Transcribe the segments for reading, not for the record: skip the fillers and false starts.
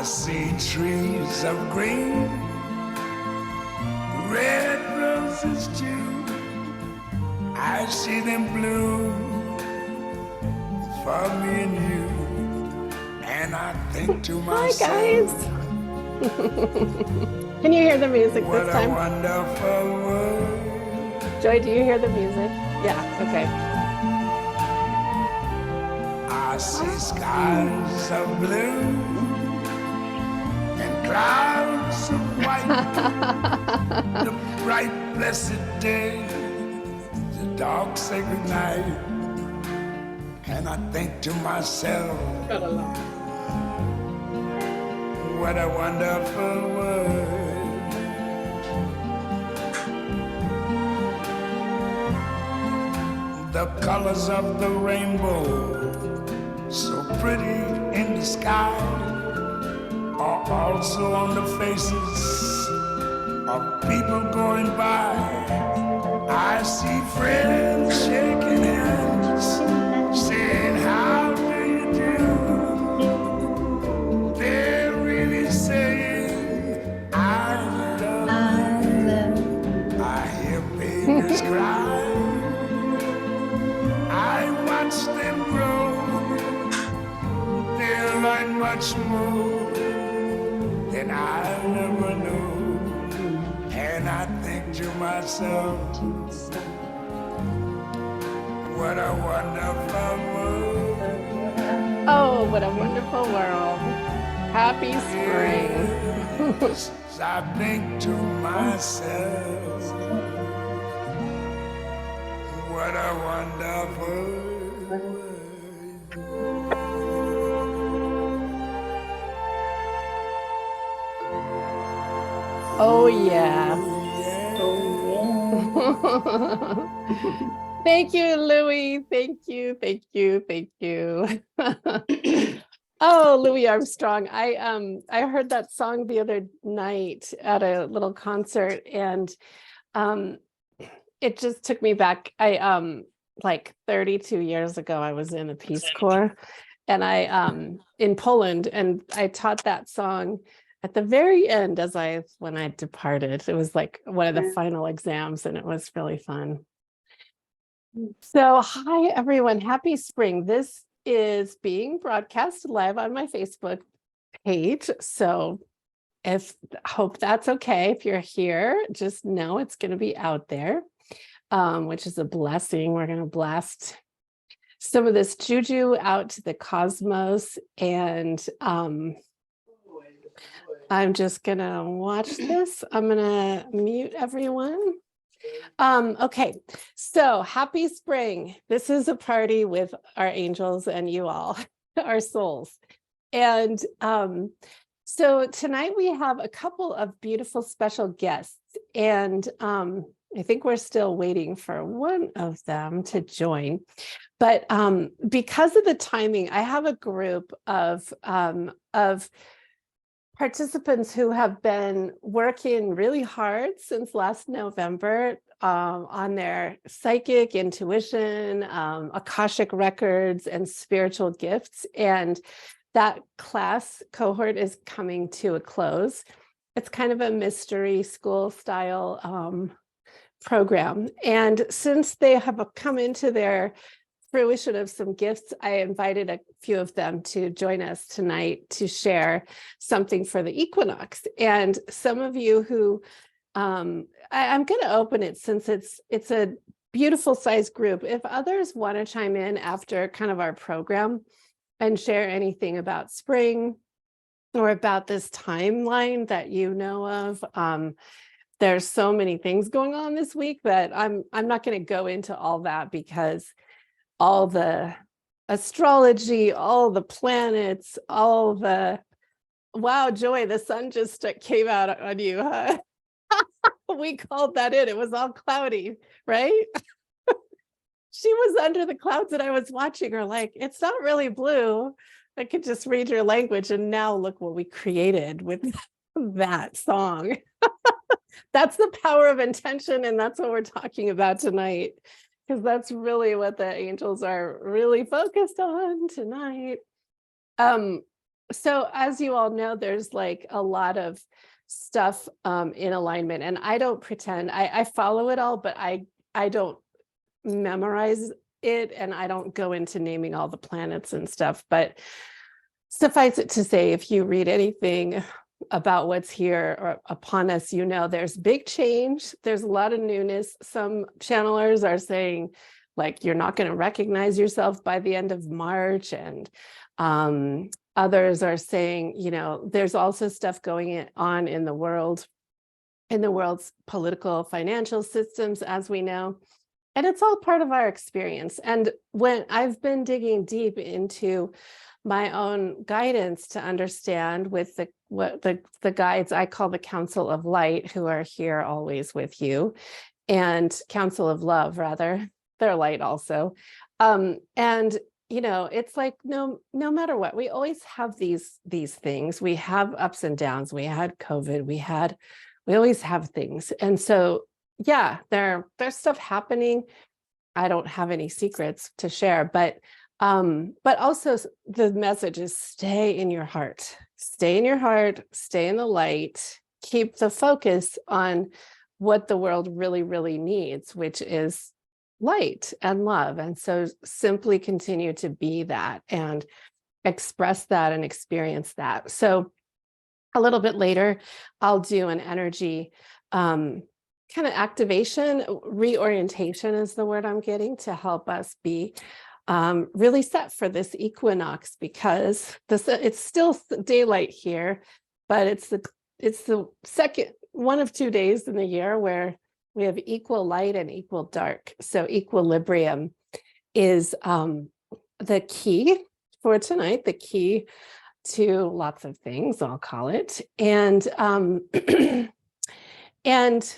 I see trees of green, red roses too. I see them bloom for me and you. And I think to myself, hi guys. Can you hear the music what this time? a wonderful world. Joy, do you hear the music? Yeah, okay. I see skies of blue and clouds of white. The bright blessed day, the dark sacred night. And I think to myself, what a wonderful world. The colors of the rainbow, so pretty in the sky, are also on the faces of people going by. I see friends shaking hands, saying, how do you do? They're really saying, I love you. I hear babies cry. I watch them grow. They'll learn much more than I never knew. And I think to myself, what a wonderful world. Oh, what a wonderful world. Happy spring. Yes, I think to myself, what a wonderful world. Oh yeah. Thank you, Louie. Thank you, thank you, thank you. Oh, Louis Armstrong. I heard that song the other night at a little concert, and it just took me back. I like 32 years ago, I was in the Peace Corps, and I in Poland, and I taught that song at the very end when I departed. It was like one of the final exams, and it was really fun. So hi everyone, happy spring. This is being broadcast live on my Facebook page. So hope that's okay. If you're here, just know it's going to be out there, which is a blessing. We're going to blast some of this juju out to the cosmos, and I'm just going to watch this. I'm going to mute everyone. Okay, so happy spring. This is a party with our angels and you all, our souls. And so tonight we have a couple of beautiful special guests, and I think we're still waiting for one of them to join. But because of the timing, I have a group of participants who have been working really hard since last November on their psychic intuition, Akashic records, and spiritual gifts. And that class cohort is coming to a close. It's kind of a mystery school style program. And since they have come into their fruition of some gifts, I invited a few of them to join us tonight to share something for the equinox. And some of you who, I'm going to open it since it's a beautiful sized group. If others want to chime in after kind of our program and share anything about spring or about this timeline that you know of, there's so many things going on this week that I'm not going to go into all that, because all the astrology, all the planets, all the, wow, Joy, the sun just came out on you, huh? We called that in. It was all cloudy, right? She was under the clouds and I was watching her like, it's not really blue. I could just read your language. And now look what we created with that song. That's the power of intention. And that's what we're talking about tonight, because that's really what the angels are really focused on tonight. So as you all know, there's like a lot of stuff in alignment, and I don't pretend I follow it all, but I don't memorize it, and I don't go into naming all the planets and stuff. But suffice it to say, if you read anything about what's here or upon us, you know there's big change. There's a lot of newness. Some channelers are saying, like, you're not going to recognize yourself by the end of March, and others are saying, you know, there's also stuff going on in the world, in the world's political, financial systems, as we know. And it's all part of our experience. And when I've been digging deep into my own guidance to understand with the guides I call the Council of Light, who are here always with you, and Council of Love, rather, they're light also. And you know, it's like no matter what, we always have these things. We have ups and downs. We had COVID. We always have things. And so yeah, there's stuff happening. I don't have any secrets to share, but also the message is stay in your heart, stay in your heart, stay in the light, keep the focus on what the world really, really needs, which is light and love. And so simply continue to be that and express that and experience that. So a little bit later, I'll do an energy kind of activation, reorientation is the word I'm getting, to help us be really set for this equinox, because it's still daylight here, but it's the second one of 2 days in the year where we have equal light and equal dark. So equilibrium is the key for tonight, the key to lots of things, I'll call it. And and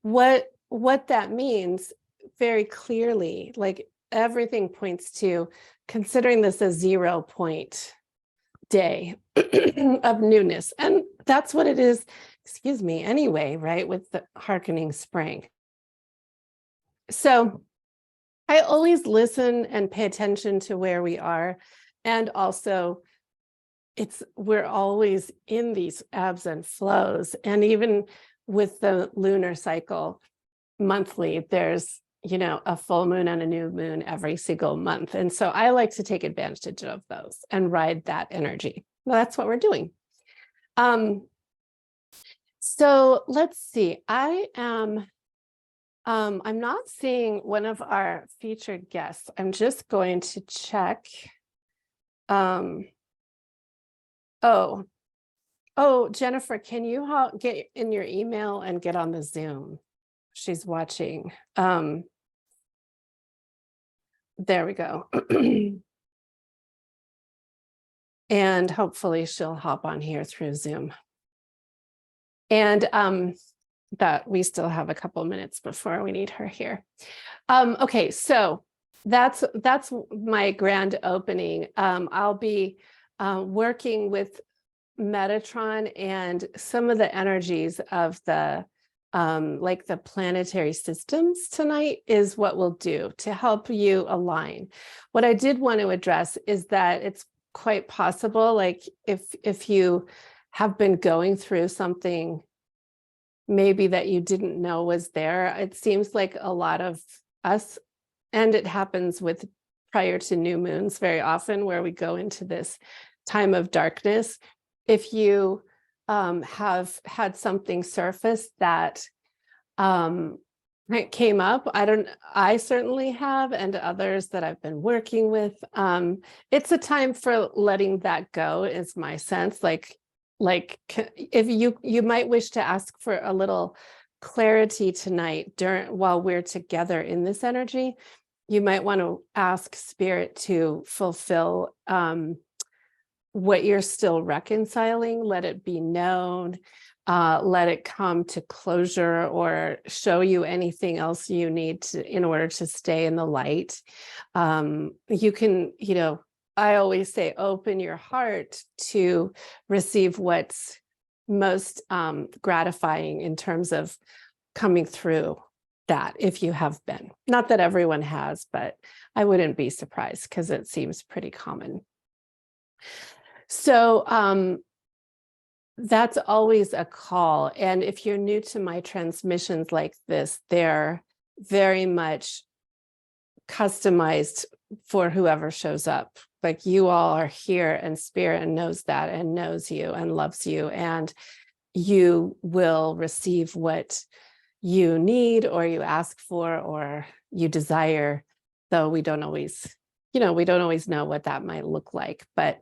what that means very clearly, like everything points to considering this a 0 point day of newness. And that's what it is, excuse me, anyway, right? With the hearkening spring. So I always listen and pay attention to where we are. And also we're always in these ebbs and flows. And even with the lunar cycle monthly, there's, you know, a full moon and a new moon every single month. And so I like to take advantage of those and ride that energy. Well, that's what we're doing. So let's see. I'm not seeing one of our featured guests. I'm just going to check. Oh, Jennifer, can you get in your email and get on the Zoom? She's watching. There we go. And hopefully she'll hop on here through Zoom. And that we still have a couple minutes before we need her here. Okay, so that's my grand opening. I'll be working with Metatron and some of the energies of the like the planetary systems tonight is what we'll do to help you align. What I did want to address is that it's quite possible, like if you have been going through something maybe that you didn't know was there, it seems like a lot of us, and it happens with prior to new moons very often, where we go into this time of darkness. If you have had something surface that came up, I certainly have, and others that I've been working with, it's a time for letting that go, is my sense. Like if you might wish to ask for a little clarity tonight while we're together in this energy, you might want to ask Spirit to fulfill what you're still reconciling. Let it be known, let it come to closure, or show you anything else you need to in order to stay in the light. You can, you know, I always say, open your heart to receive what's most gratifying in terms of coming through that, if you have been. Not that everyone has, but I wouldn't be surprised because it seems pretty common. So that's always a call. And if you're new to my transmissions like this, they're very much customized for whoever shows up. Like you all are here, and spirit and knows that and knows you and loves you, and you will receive what you need or you ask for or you desire, though we don't always, we don't always know what that might look like, but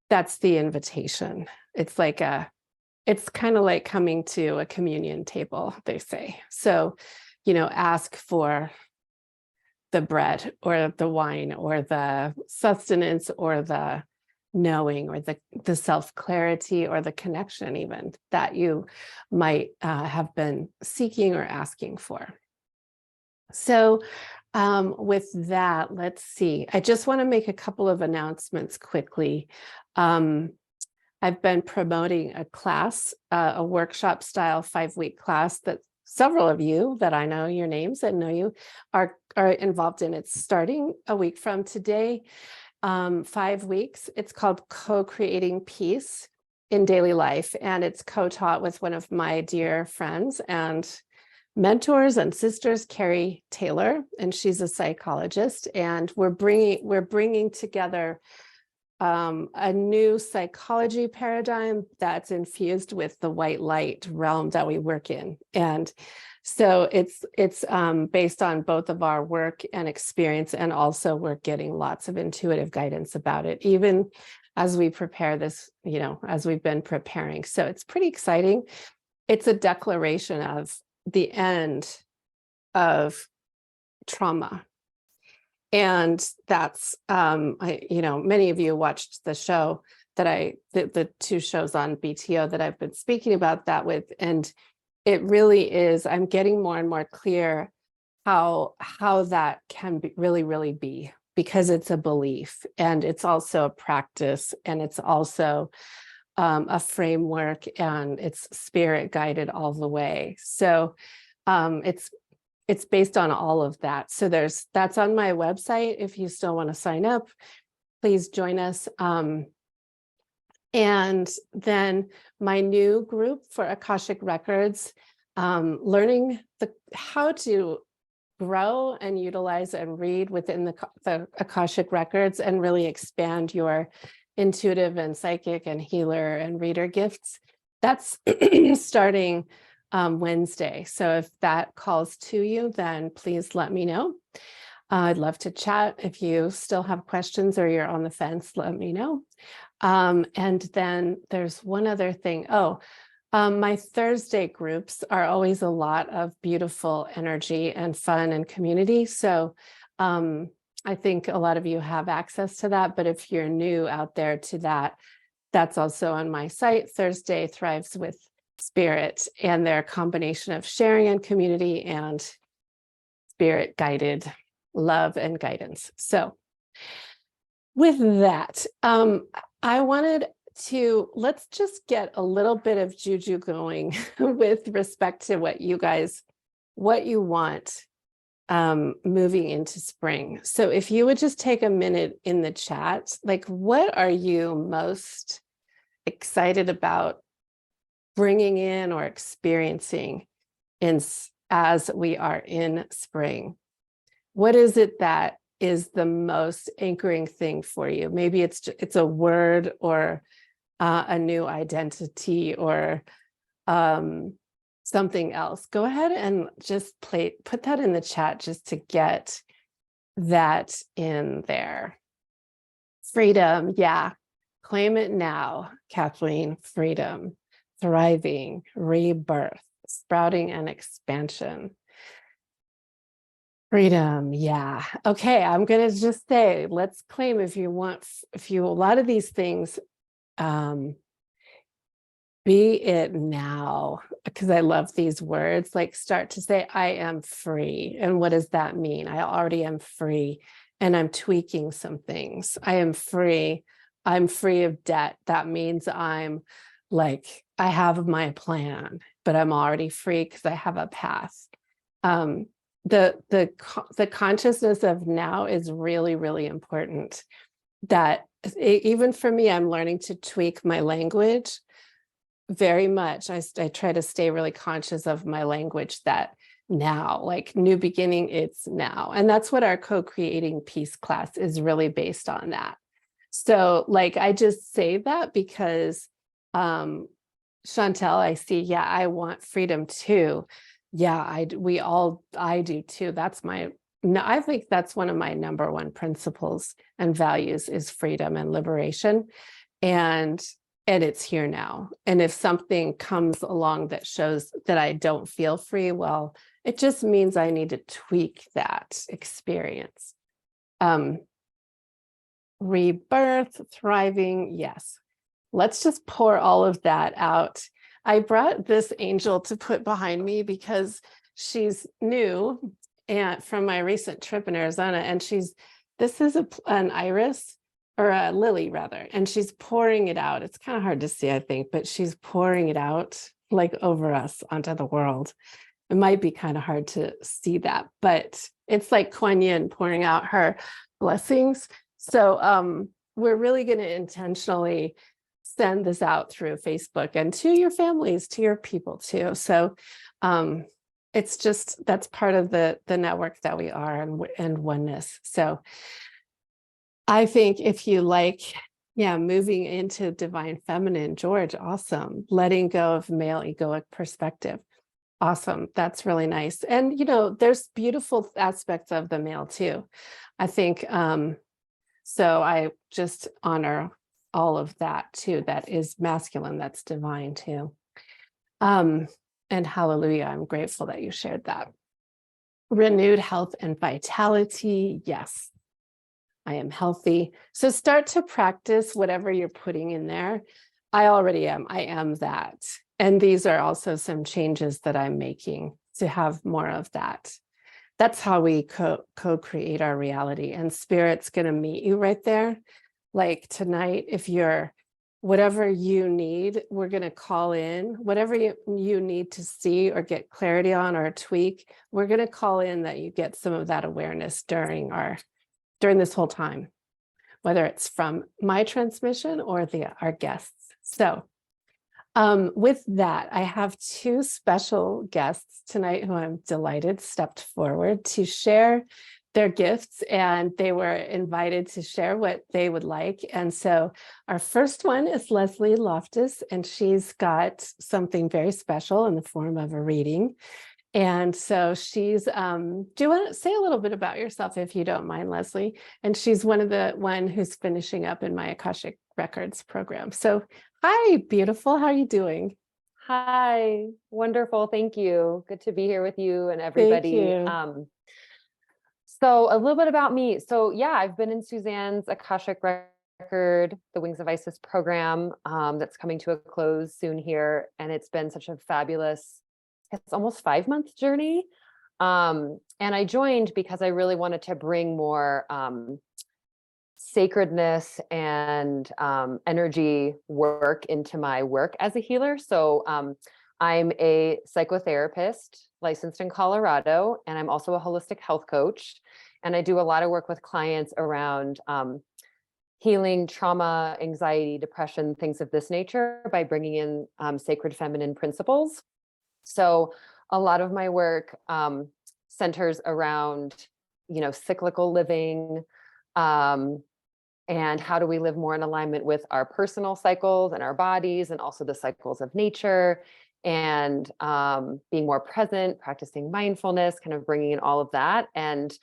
that's the invitation. It's kind of like coming to a communion table, they say. So, ask for the bread or the wine or the sustenance or the knowing or the self-clarity or the connection even that you might have been seeking or asking for. So with that, let's see. I just want to make a couple of announcements quickly. I've been promoting a class, a workshop style 5-week class that several of you that I know your names and know you are involved in. It's starting a week from today, 5 weeks. It's called Co-Creating Peace in Daily Life. And it's co-taught with one of my dear friends and mentors and sisters, Carrie Taylor, and she's a psychologist. And we're bringing together a new psychology paradigm that's infused with the white light realm that we work in. And so it's based on both of our work and experience, and also we're getting lots of intuitive guidance about it, even as we prepare this, as we've been preparing. So it's pretty exciting. It's a declaration of the end of trauma. And that's, many of you watched the show that the 2 shows on BTO that I've been speaking about that with. And it really is, I'm getting more and more clear how that can really be, because it's a belief and it's also a practice and it's also a framework and it's spirit guided all the way. So it's based on all of that. So that's on my website. If you still want to sign up, please join us. And then my new group for Akashic Records, learning how to grow and utilize and read within the Akashic Records and really expand your intuitive and psychic and healer and reader gifts. That's starting Wednesday. So if that calls to you, then please let me know. I'd love to chat. If you still have questions or you're on the fence, let me know. And then there's one other thing. My Thursday groups are always a lot of beautiful energy and fun and community. So I think a lot of you have access to that, but if you're new out there to that, that's also on my site. Thursday Thrives with Spirit, and their combination of sharing and community and spirit guided love and guidance. So with that, I wanted let's just get a little bit of juju going with respect to what you want moving into spring. So if you would just take a minute in the chat, like, what are you most excited about bringing in or experiencing as we are in spring? What is it that is the most anchoring thing for you? Maybe it's a word or a new identity or something else. Go ahead and just put that in the chat just to get that in there. Freedom, yeah. Claim it now, Kathleen. Freedom, thriving, rebirth, sprouting and expansion. Freedom, yeah. Okay, I'm gonna just say, let's claim a lot of these things, be it now, because I love these words, like start to say, I am free. And what does that mean? I already am free and I'm tweaking some things. I am free. I'm free of debt. That means I have my plan, but I'm already free because I have a path. The consciousness of now is really, really important. That even for me, I'm learning to tweak my language very much. I try to stay really conscious of my language, that now, like new beginning, it's now. And that's what our co-creating peace class is really based on, that. So like, I just say that because Chantel, I see, yeah, I want freedom too. Yeah, I do too. That's my, no, I think that's one of my number one principles and values is freedom and liberation. And it's here now. And if something comes along that shows that I don't feel free, well, it just means I need to tweak that experience. Rebirth, thriving, yes. Let's just pour all of that out. I brought this angel to put behind me because she's new and from my recent trip in Arizona. And this is an iris, or a lily rather, and she's pouring it out. It's kind of hard to see, I think, but she's pouring it out like over us onto the world. It might be kind of hard to see that, but it's like Kuan Yin pouring out her blessings. So we're really going to intentionally send this out through Facebook and to your families, to your people too. So it's just, that's part of the network that we are, and oneness. So I think if you like, yeah, moving into divine feminine, George, awesome. Letting go of male egoic perspective. Awesome. That's really nice. And, there's beautiful aspects of the male too. I think, so I just honor all of that too. That is masculine. That's divine too. And hallelujah. I'm grateful that you shared that. Renewed health and vitality. Yes, I am healthy. So start to practice whatever you're putting in there. I already am. I am that. And these are also some changes that I'm making to have more of that. That's how we co-create our reality. And Spirit's going to meet you right there. Like tonight, if you're, whatever you need, we're going to call in, whatever you need to see or get clarity on or tweak, we're going to call in that you get some of that awareness during this whole time, whether it's from my transmission or our guests. So with that, I have two special guests tonight who I'm delighted stepped forward to share their gifts, and they were invited to share what they would like. And so our first one is Leslie Loftus, and she's got something very special in the form of a reading. And so she's, do you want to say a little bit about yourself, if you don't mind, Leslie? And she's one who's finishing up in my Akashic Records program. So hi, beautiful. How are you doing? Hi, wonderful. Thank you. Good to be here with you and everybody. Thank you. So a little bit about me. So yeah, I've been in Suzanne's Akashic Record, the Wings of Isis program, that's coming to a close soon here. And it's been such a fabulous, it's almost 5-month journey. And I joined because I really wanted to bring more sacredness and energy work into my work as a healer. So I'm a psychotherapist licensed in Colorado, and I'm also a holistic health coach. And I do a lot of work with clients around healing trauma, anxiety, depression, things of this nature by bringing in sacred feminine principles. So a lot of my work centers around, cyclical living, and how do we live more in alignment with our personal cycles and our bodies, and also the cycles of nature, and being more present, practicing mindfulness, kind of bringing in all of that. And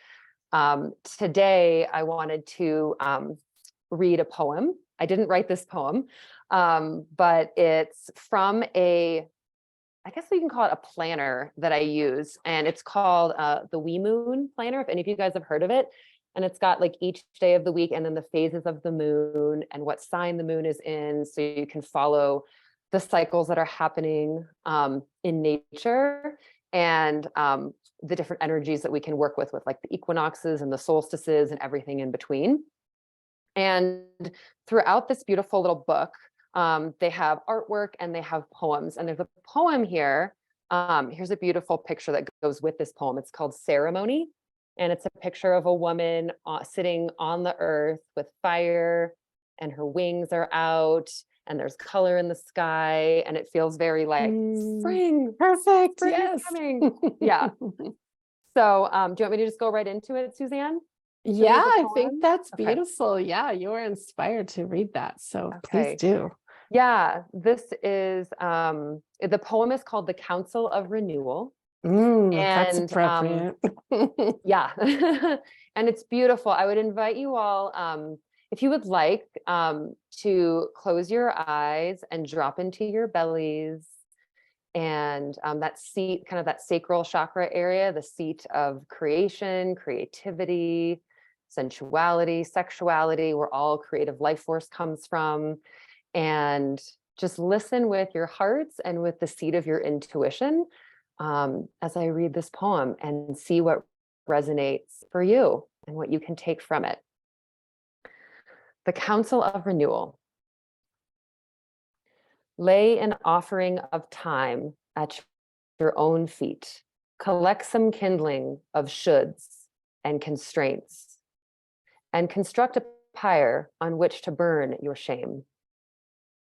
today I wanted to read a poem. I didn't write this poem, but it's from I guess we can call it a planner that I use, and it's called the We Moon Planner, if any of you guys have heard of it. And it's got like each day of the week and then the phases of the moon and what sign the moon is in, so you can follow the cycles that are happening in nature, and the different energies that we can work with like the equinoxes and the solstices and everything in between. And throughout this beautiful little book, they have artwork and they have poems. And there's a poem here. Here's a beautiful picture that goes with this poem. It's called Ceremony. And it's a picture of a woman sitting on the earth with fire and her wings are out and there's color in the sky and it feels very like spring. Perfect. Spring is Yes. coming. Yeah. So do you want me to just go right into it, Suzanne? Yeah, I think poem? that's Okay. beautiful. Yeah, you were inspired to read that. So please Okay. do. Yeah, this is the poem is called The Council of Renewal. That's And appropriate. yeah, and it's beautiful. I would invite you all, if you would like, to close your eyes and drop into your bellies and that seat, kind of that sacral chakra area, the seat of creation, creativity, sensuality, sexuality, where all creative life force comes from. And just listen with your hearts and with the seat of your intuition as I read this poem and see what resonates for you and what you can take from it. The Council of Renewal. Lay an offering of time at your own feet. Collect some kindling of shoulds and constraints, and construct a pyre on which to burn your shame.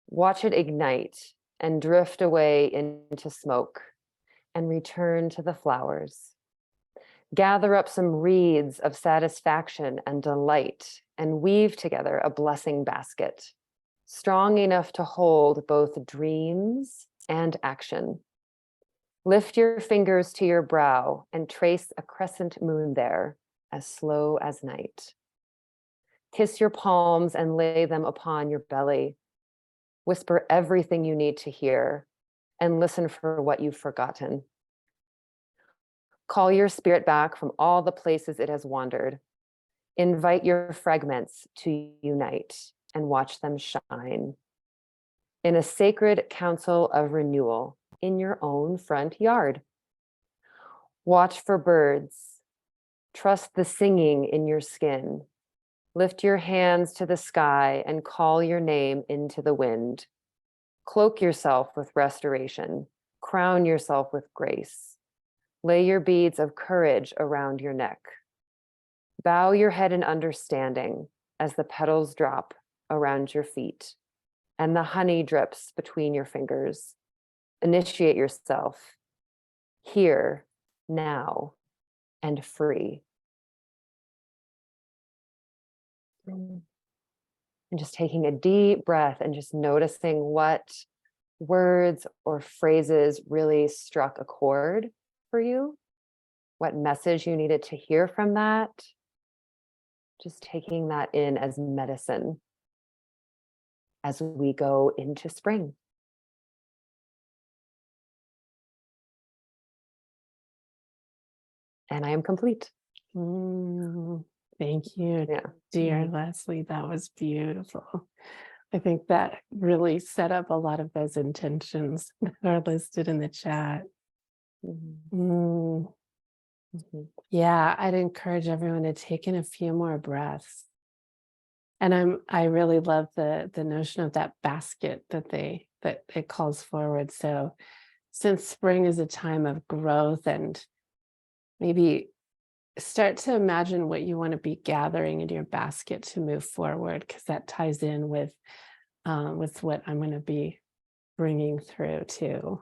Watch it ignite and drift away into smoke and return to the flowers. Gather up some reeds of satisfaction and delight and weave together a blessing basket, strong enough to hold both dreams and action. Lift your fingers to your brow and trace a crescent moon there, as slow as night. Kiss your palms and lay them upon your belly. Whisper everything you need to hear and listen for what you've forgotten. Call your spirit back from all the places it has wandered. Invite your fragments to unite and watch them shine in a sacred council of renewal in your own front yard. Watch for birds. Trust the singing in your skin. Lift your hands to the sky and call your name into the wind. Cloak yourself with restoration. Crown yourself with grace. Lay your beads of courage around your neck. Bow your head in understanding as the petals drop around your feet and the honey drips between your fingers. Initiate yourself here, now, and free. And just taking a deep breath and just noticing what words or phrases really struck a chord for you, what message you needed to hear from that. Just taking that in as medicine as we go into spring. And I am complete. Thank you, Yeah. dear Leslie. That was beautiful. I think that really set up a lot of those intentions that are listed in the chat. Yeah, I'd encourage everyone to take in a few more breaths. And I really love the notion of that basket that it calls forward. So since spring is a time of growth, and maybe start to imagine what you want to be gathering in your basket to move forward, because that ties in with what I'm going to be bringing through too.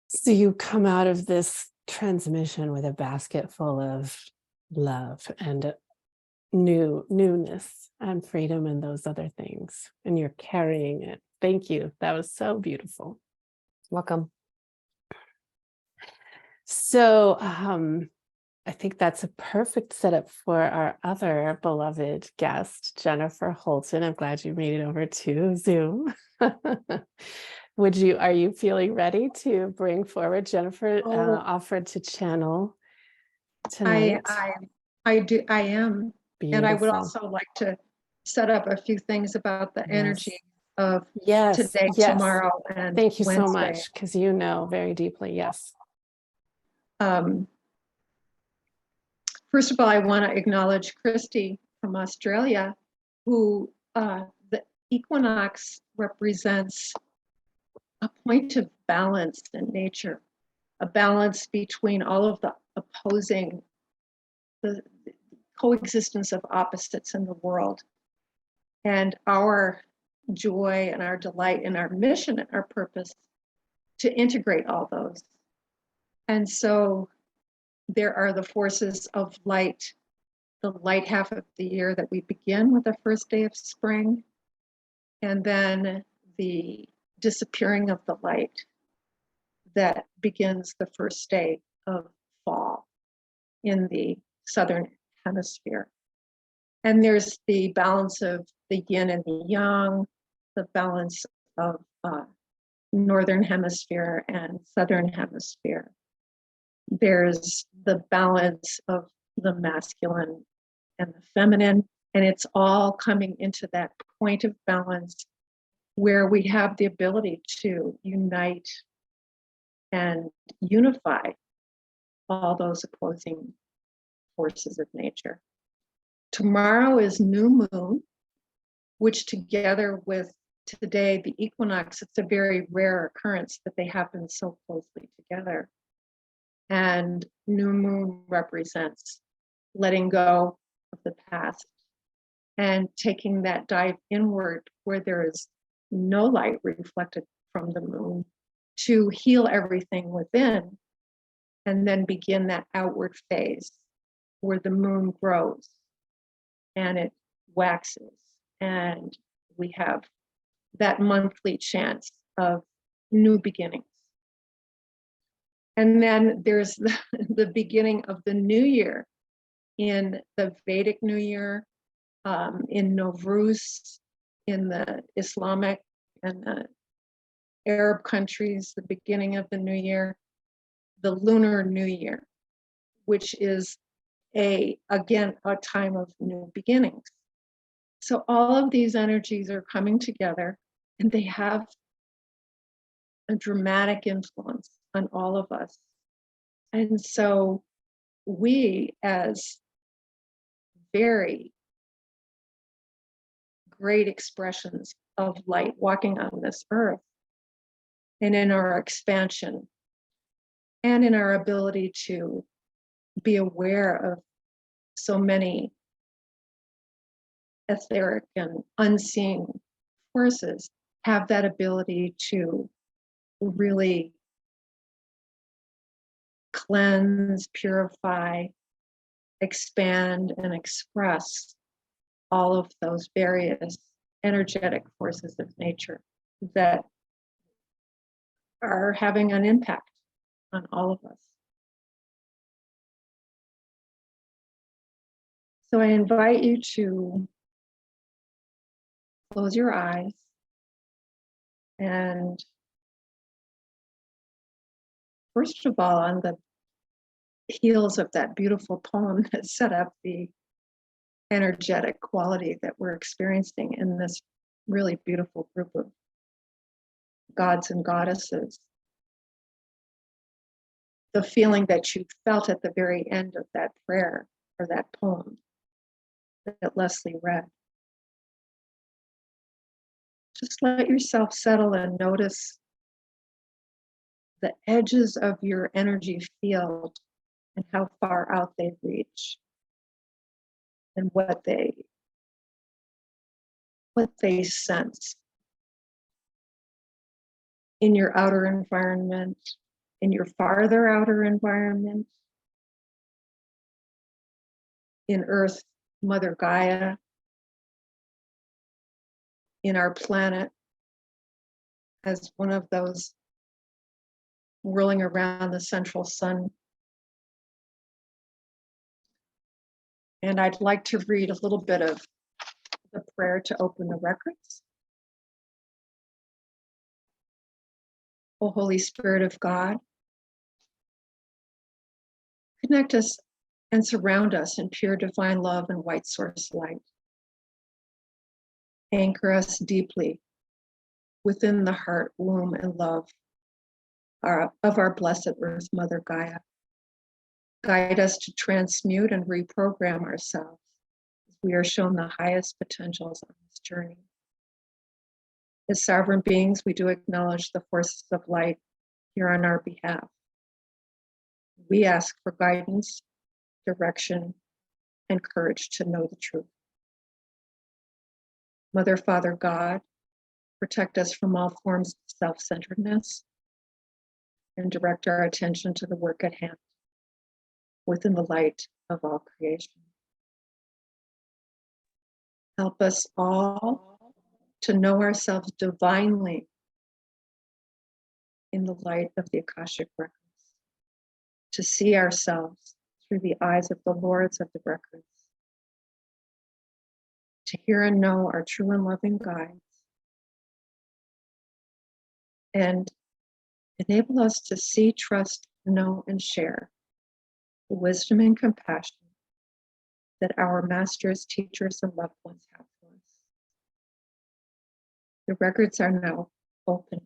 So you come out of this transmission with a basket full of love and newness and freedom and those other things, and you're carrying it. Thank you. That was so beautiful. Welcome. So I think that's a perfect setup for our other beloved guest, Jennifer Holton. I'm glad you made it over to Zoom. Are you feeling ready to bring forward Jennifer offered to channel tonight? I am. Beautiful. And I would also like to set up a few things about the energy of today, tomorrow, and thank you Wednesday. so much, because you know very deeply. Yes. First of all, I want to acknowledge Christy from Australia, who the equinox represents a point of balance in nature, a balance between all of the opposing, the coexistence of opposites in the world. and our joy and our delight and our mission and our purpose to integrate all those. And so there are the forces of light, the light half of the year that we begin with the first day of spring, and then the disappearing of the light that begins the first day of fall in the southern hemisphere. And there's the balance of the yin and the yang, the balance of northern hemisphere and southern hemisphere. There's the balance of the masculine and the feminine, and it's all coming into that point of balance where we have the ability to unite and unify all those opposing forces of nature. Tomorrow is new moon, which together with today, the equinox, it's a very rare occurrence that they happen so closely together. And new moon represents letting go of the past and taking that dive inward where there is no light reflected from the moon to heal everything within, and then begin that outward phase where the moon grows and it waxes, and we have that monthly chance of new beginnings. And then there's the beginning of the new year in the Vedic New Year, in Nowruz, in the Islamic and the Arab countries, the beginning of the new year, the Lunar New Year, which is again a time of new beginnings. So all of these energies are coming together, and they have a dramatic influence on all of us. And so we, as very great expressions of light walking on this earth, and in our expansion, and in our ability to be aware of so many etheric and unseen forces, have that ability to really cleanse, purify, expand, and express all of those various energetic forces of nature that are having an impact on all of us. So I invite you to close your eyes and first of all, on the heels of that beautiful poem that set up the energetic quality that we're experiencing in this really beautiful group of gods and goddesses, the feeling that you felt at the very end of that prayer or that poem that Leslie read. Just let yourself settle and notice the edges of your energy field and how far out they reach, and what they sense in your outer environment, in your farther outer environment, in Earth, Mother Gaia, in our planet as one of those whirling around the central sun. And I'd like to read a little bit of the prayer to open the records. O Holy Spirit of God, connect us and surround us in pure divine love and white source light. Anchor us deeply within the heart, womb, and love of our blessed Earth Mother Gaia. Guide us to transmute and reprogram ourselves as we are shown the highest potentials on this journey. As sovereign beings, we do acknowledge the forces of light here on our behalf. We ask for guidance, direction, and courage to know the truth. Mother, Father, God, protect us from all forms of self-centeredness and direct our attention to the work at hand within the light of all creation. Help us all to know ourselves divinely in the light of the Akashic records, to see ourselves through the eyes of the Lords of the records, to hear and know our true and loving guides, and enable us to see, trust, know, and share the wisdom and compassion that our masters, teachers, and loved ones have for us. The records are now open,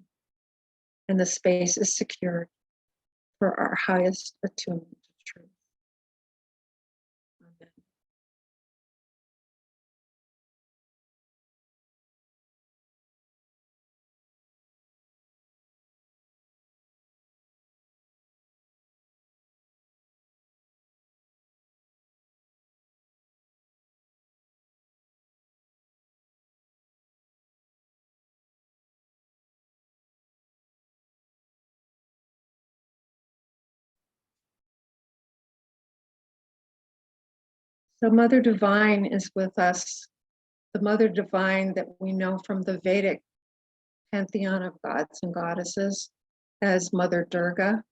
and the space is secured for our highest attunement to truth. Amen. So Mother Divine is with us, the Mother Divine that we know from the Vedic pantheon of gods and goddesses as Mother Durga,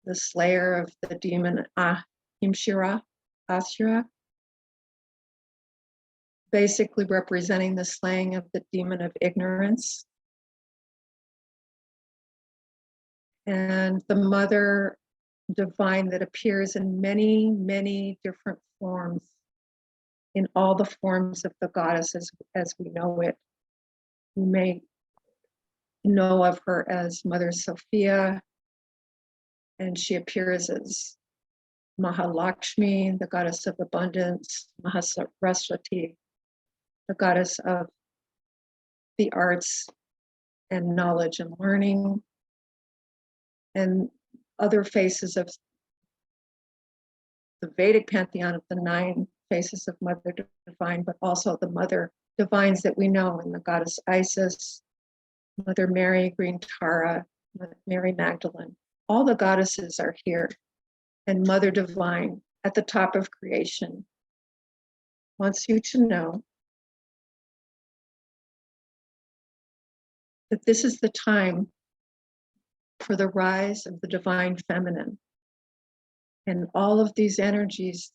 the slayer of the demon Ahimshira, Asura, basically representing the slaying of the demon of ignorance. And the Mother Divine that appears in many, many different forms, in all the forms of the goddesses as we know it. You may know of her as Mother Sophia, and she appears as Mahalakshmi, the goddess of abundance, Mahasaraswati, the goddess of the arts and knowledge and learning, and other faces of the Vedic pantheon of the 9 faces of Mother Divine, but also the Mother Divines that we know, and the goddess Isis, Mother Mary, Green Tara, Mary Magdalene. All the goddesses are here, and Mother Divine at the top of creation wants you to know that this is the time for the rise of the divine feminine. And all of these energies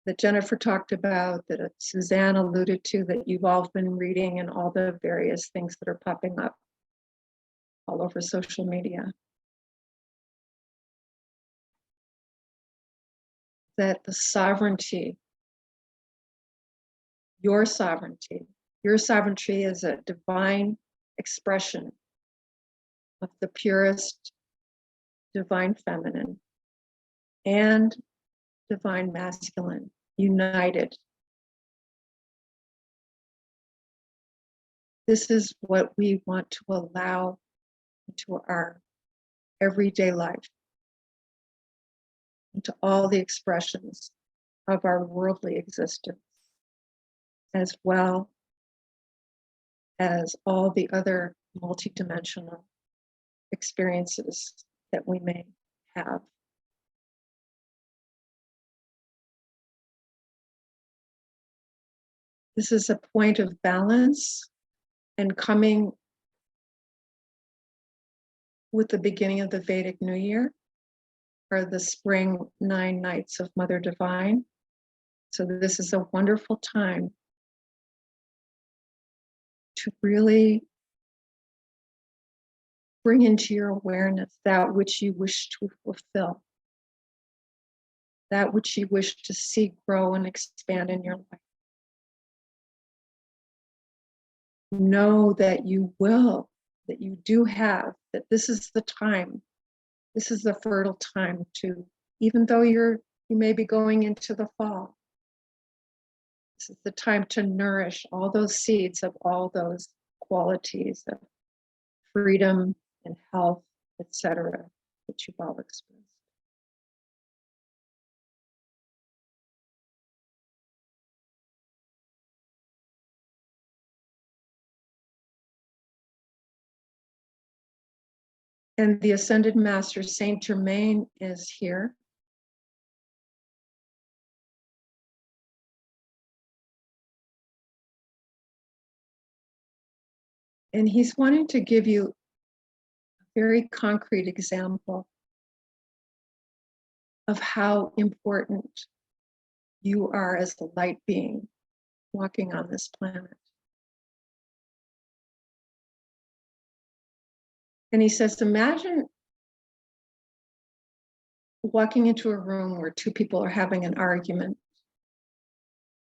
that Jennifer talked about, that Suzanne alluded to, that you've all been reading, and all the various things that are popping up all over social media. That the sovereignty, your sovereignty is a divine expression of the purest divine feminine and divine masculine united. This is what we want to allow into our everyday life, into all the expressions of our worldly existence, as well as all the other multidimensional experiences that we may have. This is a point of balance, and coming with the beginning of the Vedic New Year are the spring 9 nights of Mother Divine. So this is a wonderful time to really bring into your awareness that which you wish to fulfill, that which you wish to see grow and expand in your life. Know that you will, that you do have, that this is the time, this is the fertile time to, even though you may be going into the fall, this is the time to nourish all those seeds of all those qualities of freedom and health, etc., that you've all expressed. And the Ascended Master, Saint Germaine, is here. And he's wanting to give you a very concrete example of how important you are as a light being walking on this planet. And he says, imagine walking into a room where two people are having an argument.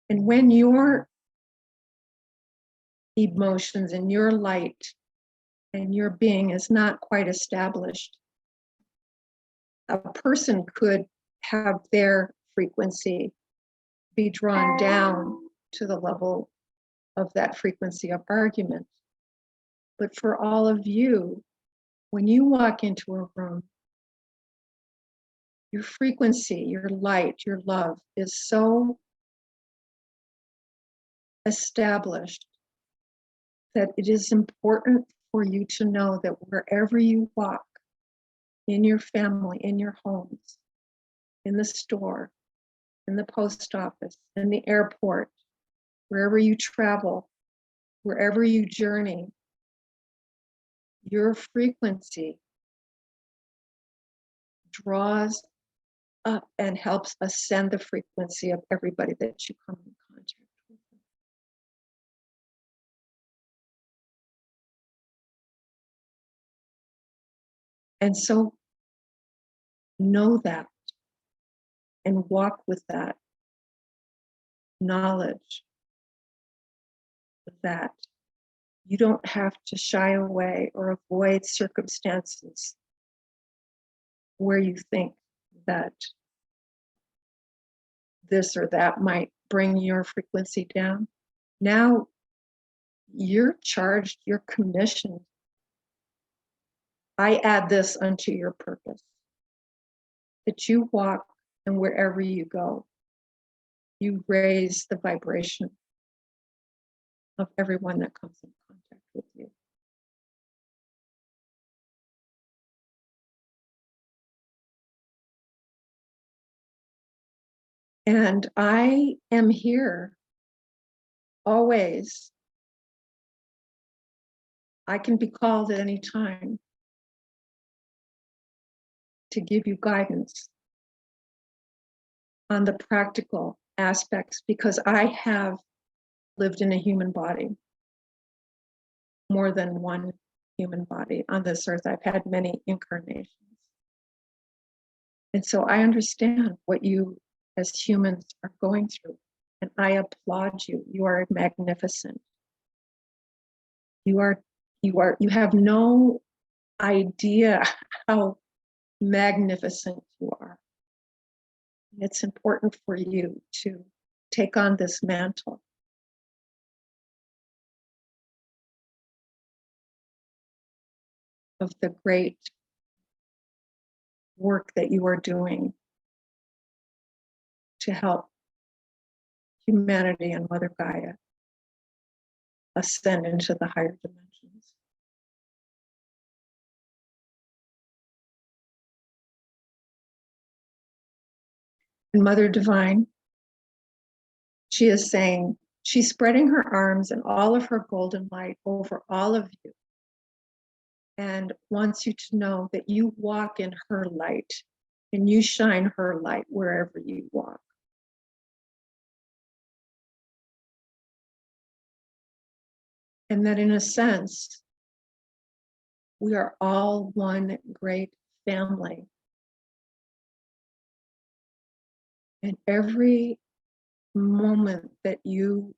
And when your emotions and your light and your being is not quite established, a person could have their frequency be drawn down to the level of that frequency of argument. But for all of you, when you walk into a room, your frequency, your light, your love is so established that it is important for you to know that wherever you walk, in your family, in your homes, in the store, in the post office, in the airport, wherever you travel, wherever you journey, your frequency draws up and helps ascend the frequency of everybody that you come in contact with. And so know that and walk with that knowledge that you don't have to shy away or avoid circumstances where you think that this or that might bring your frequency down. Now you're charged, you're commissioned. I add this unto your purpose, that you walk and wherever you go, you raise the vibration of everyone that comes in contact with you. And I am here always. I can be called at any time to give you guidance on the practical aspects, because I have lived in a human body, more than one human body on this earth. I've had many incarnations. And so I understand what you as humans are going through, and I applaud you. You are magnificent. You have no idea how magnificent you are. It's important for you to take on this mantle. Of the great work that you are doing to help humanity and Mother Gaia ascend into the higher dimensions. And Mother Divine, she is saying, she's spreading her arms and all of her golden light over all of you, and wants you to know that you walk in her light and you shine her light wherever you walk. And that in a sense, we are all one great family. And every moment that you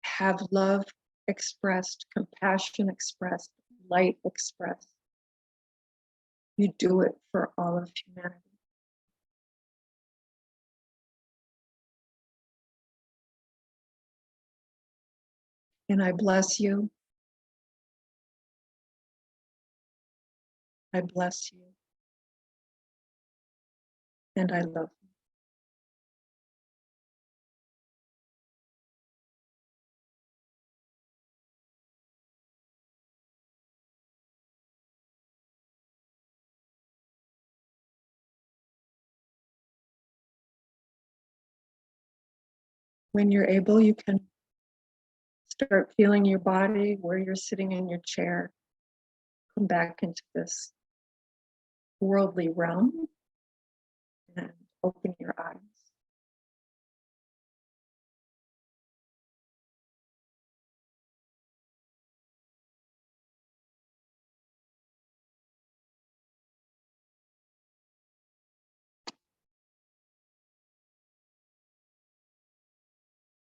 have love expressed, compassion expressed, light expressed, you do it for all of humanity. And I bless you. I bless you. And I love you. When you're able, you can start feeling your body where you're sitting in your chair. Come back into this worldly realm and open your eyes.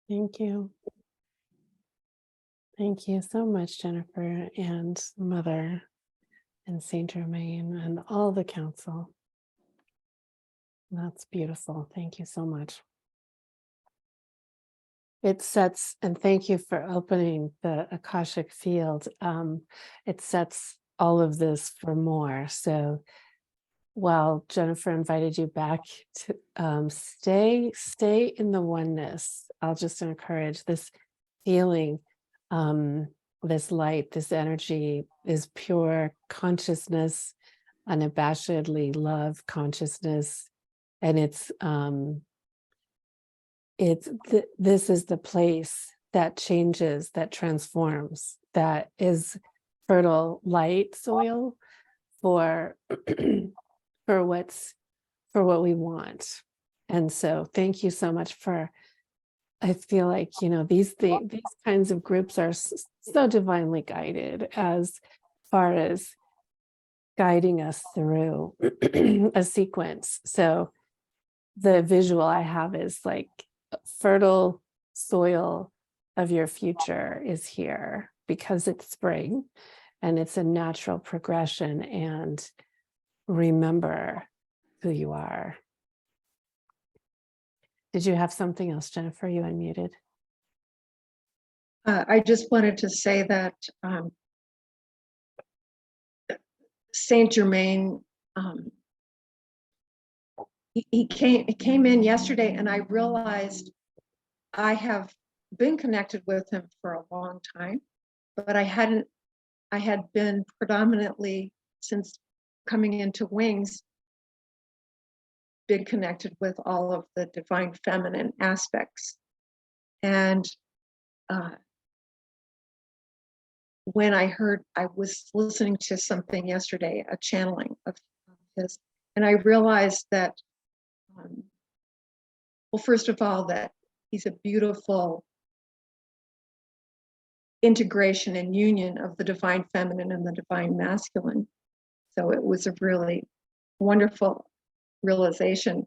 Thank you. Thank you so much, Jennifer and Mother and Saint Germaine and all the council. That's beautiful. Thank you so much. It sets, and thank you for opening the Akashic field. It sets all of this for more. So while Jennifer invited you back to stay in the oneness, I'll just encourage this feeling, this light, this energy is pure consciousness, unabashedly love consciousness. And this is the place that changes, that transforms, that is fertile light soil for for what we want. And so thank you so much for, I feel like, these kinds of groups are so divinely guided as far as guiding us through a sequence. So the visual I have is like fertile soil of your future is here because it's spring and it's a natural progression, and remember who you are. Did you have something else, Jennifer? You unmuted. I just wanted to say that Saint Germaine, he came in yesterday, and I realized I have been connected with him for a long time, but I had been predominantly, since coming into Wings, been connected with all of the divine feminine aspects. And when I was listening to something yesterday, a channeling of his, and I realized that, well, first of all, that he's a beautiful integration and union of the divine feminine and the divine masculine. So it was a really wonderful realization.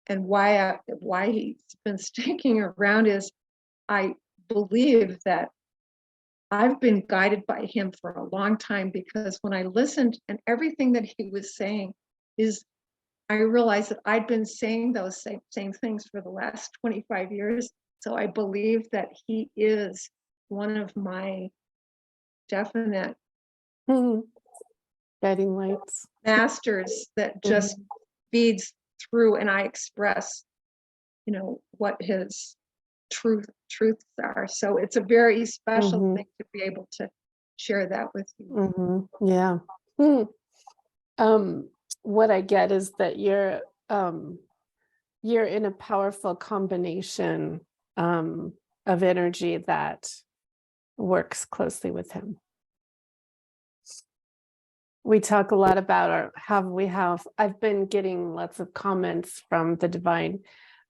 And why he's been sticking around is, I believe that I've been guided by him for a long time, because when I listened and everything that he was saying I realized that I'd been saying those same things for the last 25 years. So I believe that he is one of my definite Guiding lights, masters that just feeds through, and I express, what his truths are. So it's a very special thing to be able to share that with you. Yeah. What I get is that you're in a powerful combination of energy that works closely with him. We talk a lot about I've been getting lots of comments from the divine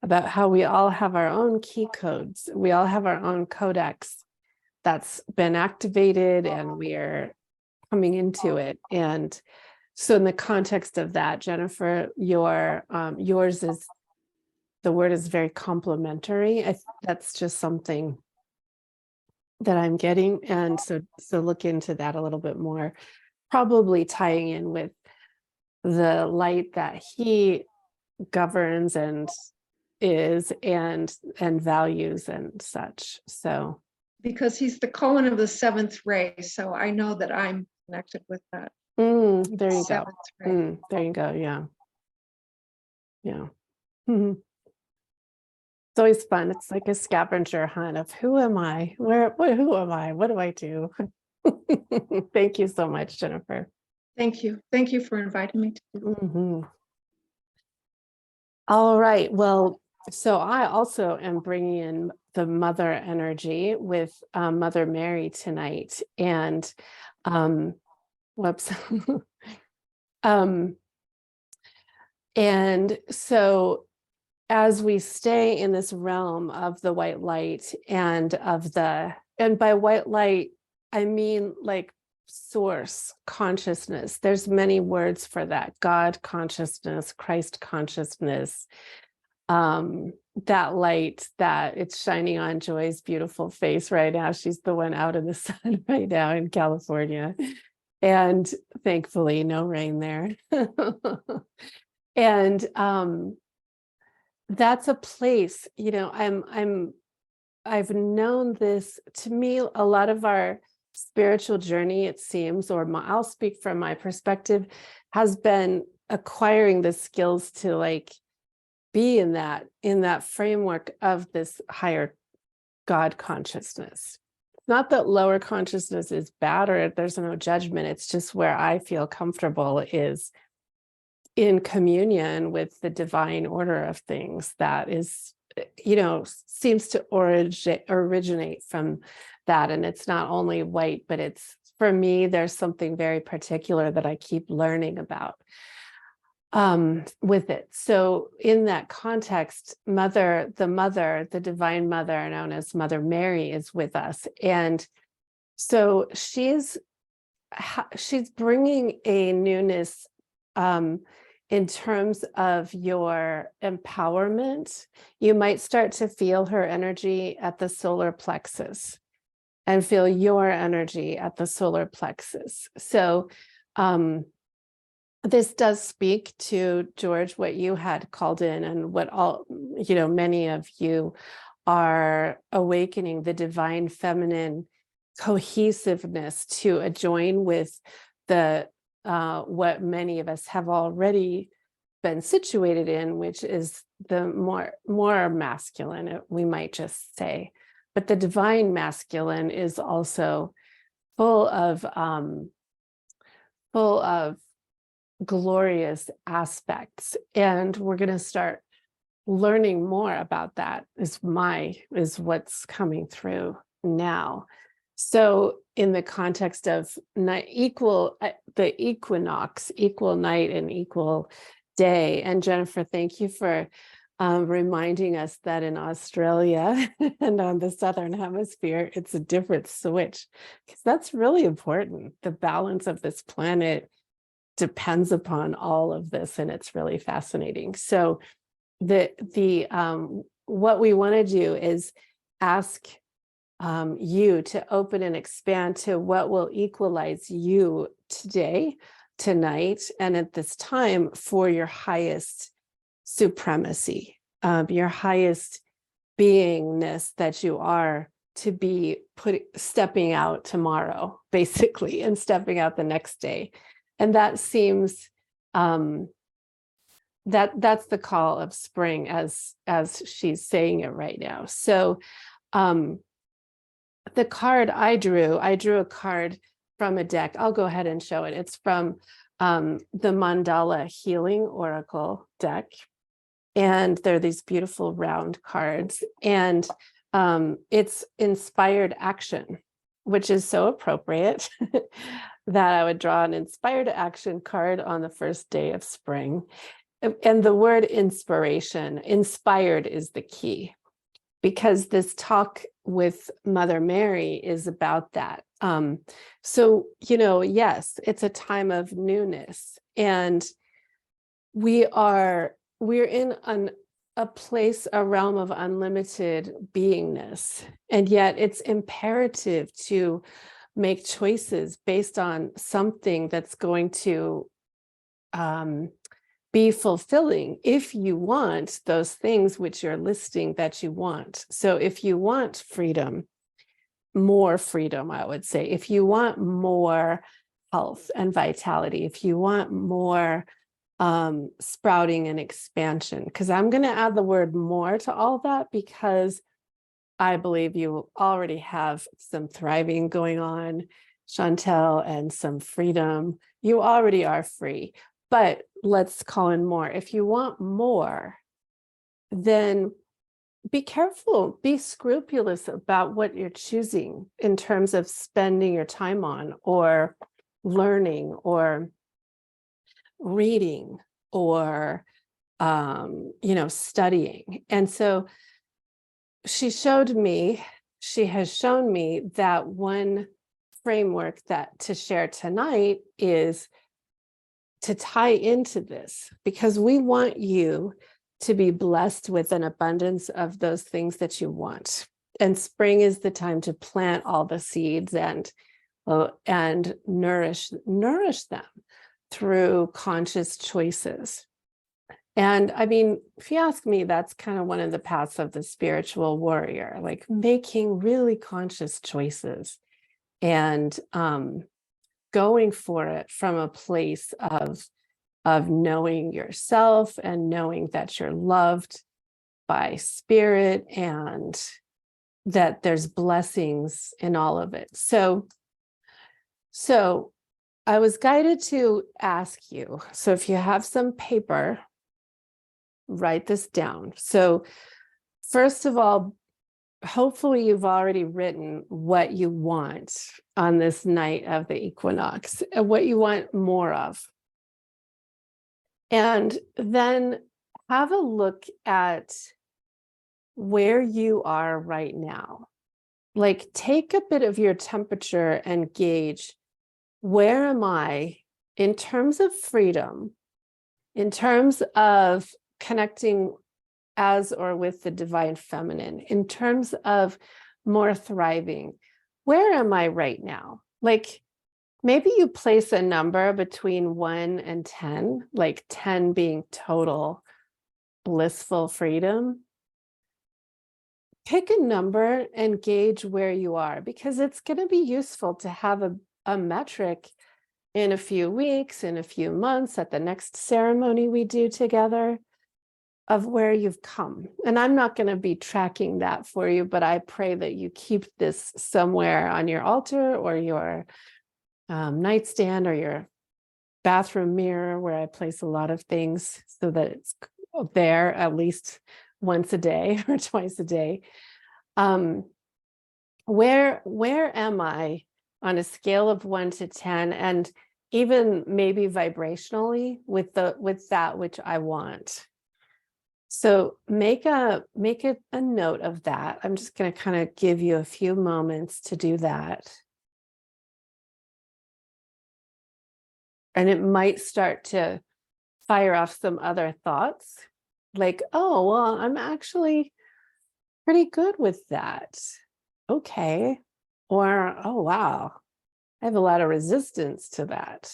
about how we all have our own key codes. We all have our own codex that's been activated, and we're coming into it. And so in the context of that, Jennifer, yours is, the word is very complementary. That's just something that I'm getting. And so look into that a little bit more, probably tying in with the light that he governs and is and values and such. So Because he's the Cohen of the seventh ray, so I know that I'm connected with that. there you go. Seventh ray. There you go. Yeah. It's always fun. It's like a scavenger hunt of who am I? Who am I? What do I do? Thank you so much, Jennifer. Thank you. Thank you for inviting me to. All right. Well, So I also am bringing in the mother energy with Mother Mary tonight. And whoops. And so as we stay in this realm of the white light and by white light, I mean like source consciousness. There's many words for that: God consciousness, Christ consciousness, that light that it's shining on Joy's beautiful face right now. She's the one out in the sun right now in California, and thankfully no rain there. And that's a place, I've known this. To me, a lot of our spiritual journey, it seems, I'll speak from my perspective, has been acquiring the skills to like be in that framework of this higher God consciousness. Not that lower consciousness is bad or there's no judgment. It's just where I feel comfortable is in communion with the divine order of things that is, seems to originate from that. And it's not only white, but it's, for me, there's something very particular that I keep learning about with it. So in that context, the divine mother known as Mother Mary is with us. And so she's bringing a newness in terms of your empowerment. You might start to feel her energy at the solar plexus and feel your energy at the solar plexus. So this does speak to, George, what you had called in and what many of you are awakening, the divine feminine cohesiveness to join with the what many of us have already been situated in, which is the more masculine, we might just say. But the divine masculine is also full of glorious aspects, and we're going to start learning more about that. Is what's coming through now. So in the context of the equinox, equal night and equal day. And Jennifer, thank you for reminding us that in Australia and on the Southern Hemisphere, it's a different switch, because that's really important. The balance of this planet depends upon all of this, and it's really fascinating. So what we want to do is ask you to open and expand to what will equalize you today, tonight, and at this time for your highest supremacy, your highest beingness that you are to be stepping out tomorrow, basically, and stepping out the next day. And that seems that's the call of spring as she's saying it right now. So the card I drew a card from a deck. I'll go ahead and show it. It's from the Mandala Healing Oracle deck. And they're these beautiful round cards. And it's inspired action, which is so appropriate that I would draw an inspired action card on the first day of spring. And the word inspiration, inspired, is the key, because this talk with Mother Mary is about that. So, yes, it's a time of newness, and we're in a place, a realm of unlimited beingness, and yet it's imperative to make choices based on something that's going to be fulfilling if you want those things which you're listing that you want. So if you want freedom, more freedom, I would say, if you want more health and vitality, if you want more sprouting and expansion, because I'm going to add the word more to all that, because I believe you already have some thriving going on, Chantel, and some freedom. You already are free, but let's call in more. If you want more, then be careful, be scrupulous about what you're choosing in terms of spending your time on, or learning, or reading, or studying. And so she has shown me that one framework that to share tonight is to tie into this, because we want you to be blessed with an abundance of those things that you want. And spring is the time to plant all the seeds and nourish them through conscious choices. And I mean, if you ask me, that's kind of one of the paths of the spiritual warrior, like making really conscious choices and going for it from a place of knowing yourself and knowing that you're loved by spirit and that there's blessings in all of it. So I was guided to ask you, so if you have some paper, write this down. So first of all, hopefully you've already written what you want on this night of the equinox and what you want more of. And then have a look at where you are right now. Like, take a bit of your temperature and gauge, where am I in terms of freedom, in terms of connecting as or with the divine feminine, in terms of more thriving. Where am I right now? Like, maybe you place a number between 1 and 10, like 10 being total blissful freedom. Pick a number and gauge where you are, because it's going to be useful to have a metric in a few weeks, in a few months, at the next ceremony we do together, of where you've come. And I'm not going to be tracking that for you, but I pray that you keep this somewhere on your altar or your nightstand or your bathroom mirror, where I place a lot of things, so that it's there at least once a day or twice a day. Where am I on a scale of 1 to 10, and even maybe vibrationally with that which I want? So make a note of that. I'm just going to kind of give you a few moments to do that. And it might start to fire off some other thoughts, like, oh, well, I'm actually pretty good with that. Okay. Or, oh, wow, I have a lot of resistance to that.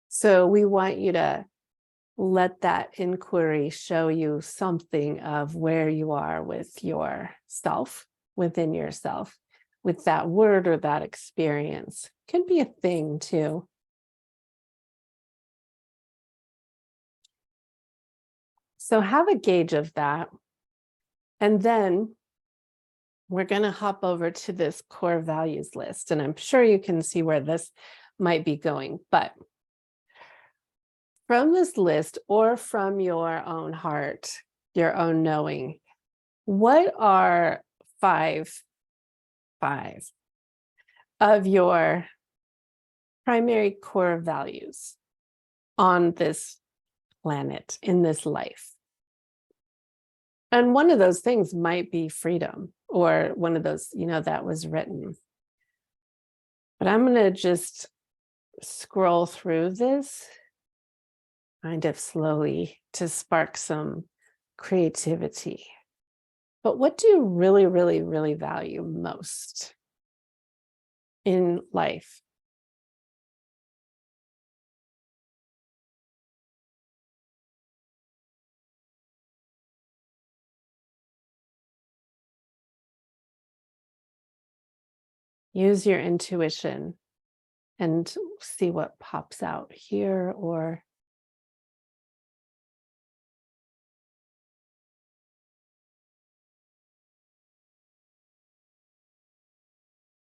So we want you to let that inquiry show you something of where you are with yourself, within yourself, with that word or that experience. Could be a thing too. So have a gauge of that. And then we're going to hop over to this core values list. And I'm sure you can see where this might be going. But from this list, or from your own heart, your own knowing, what are five of your primary core values on this planet, in this life? And one of those things might be freedom, or one of those, that was written. But I'm going to just scroll through this kind of slowly to spark some creativity. But what do you really, really, really value most in life? Use your intuition and see what pops out here, or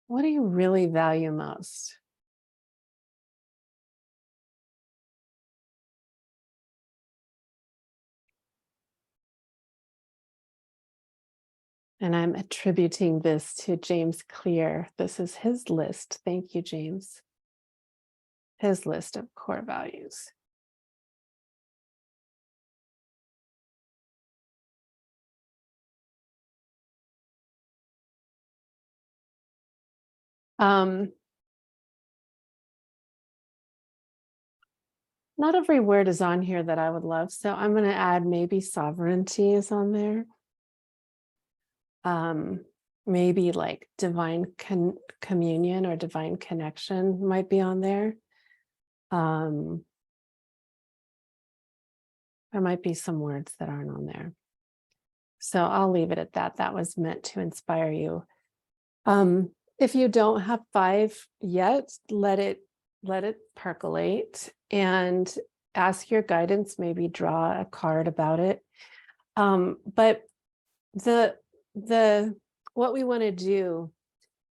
what do you really value most? And I'm attributing this to James Clear. This is his list. Thank you, James. His list of core values. Not every word is on here that I would love, so I'm going to add maybe sovereignty is on there. Maybe like divine communion or divine connection might be on there. There might be some words that aren't on there. So I'll leave it at that. That was meant to inspire you. If you don't have 5 yet, let it percolate and ask your guidance, maybe draw a card about it. But what we want to do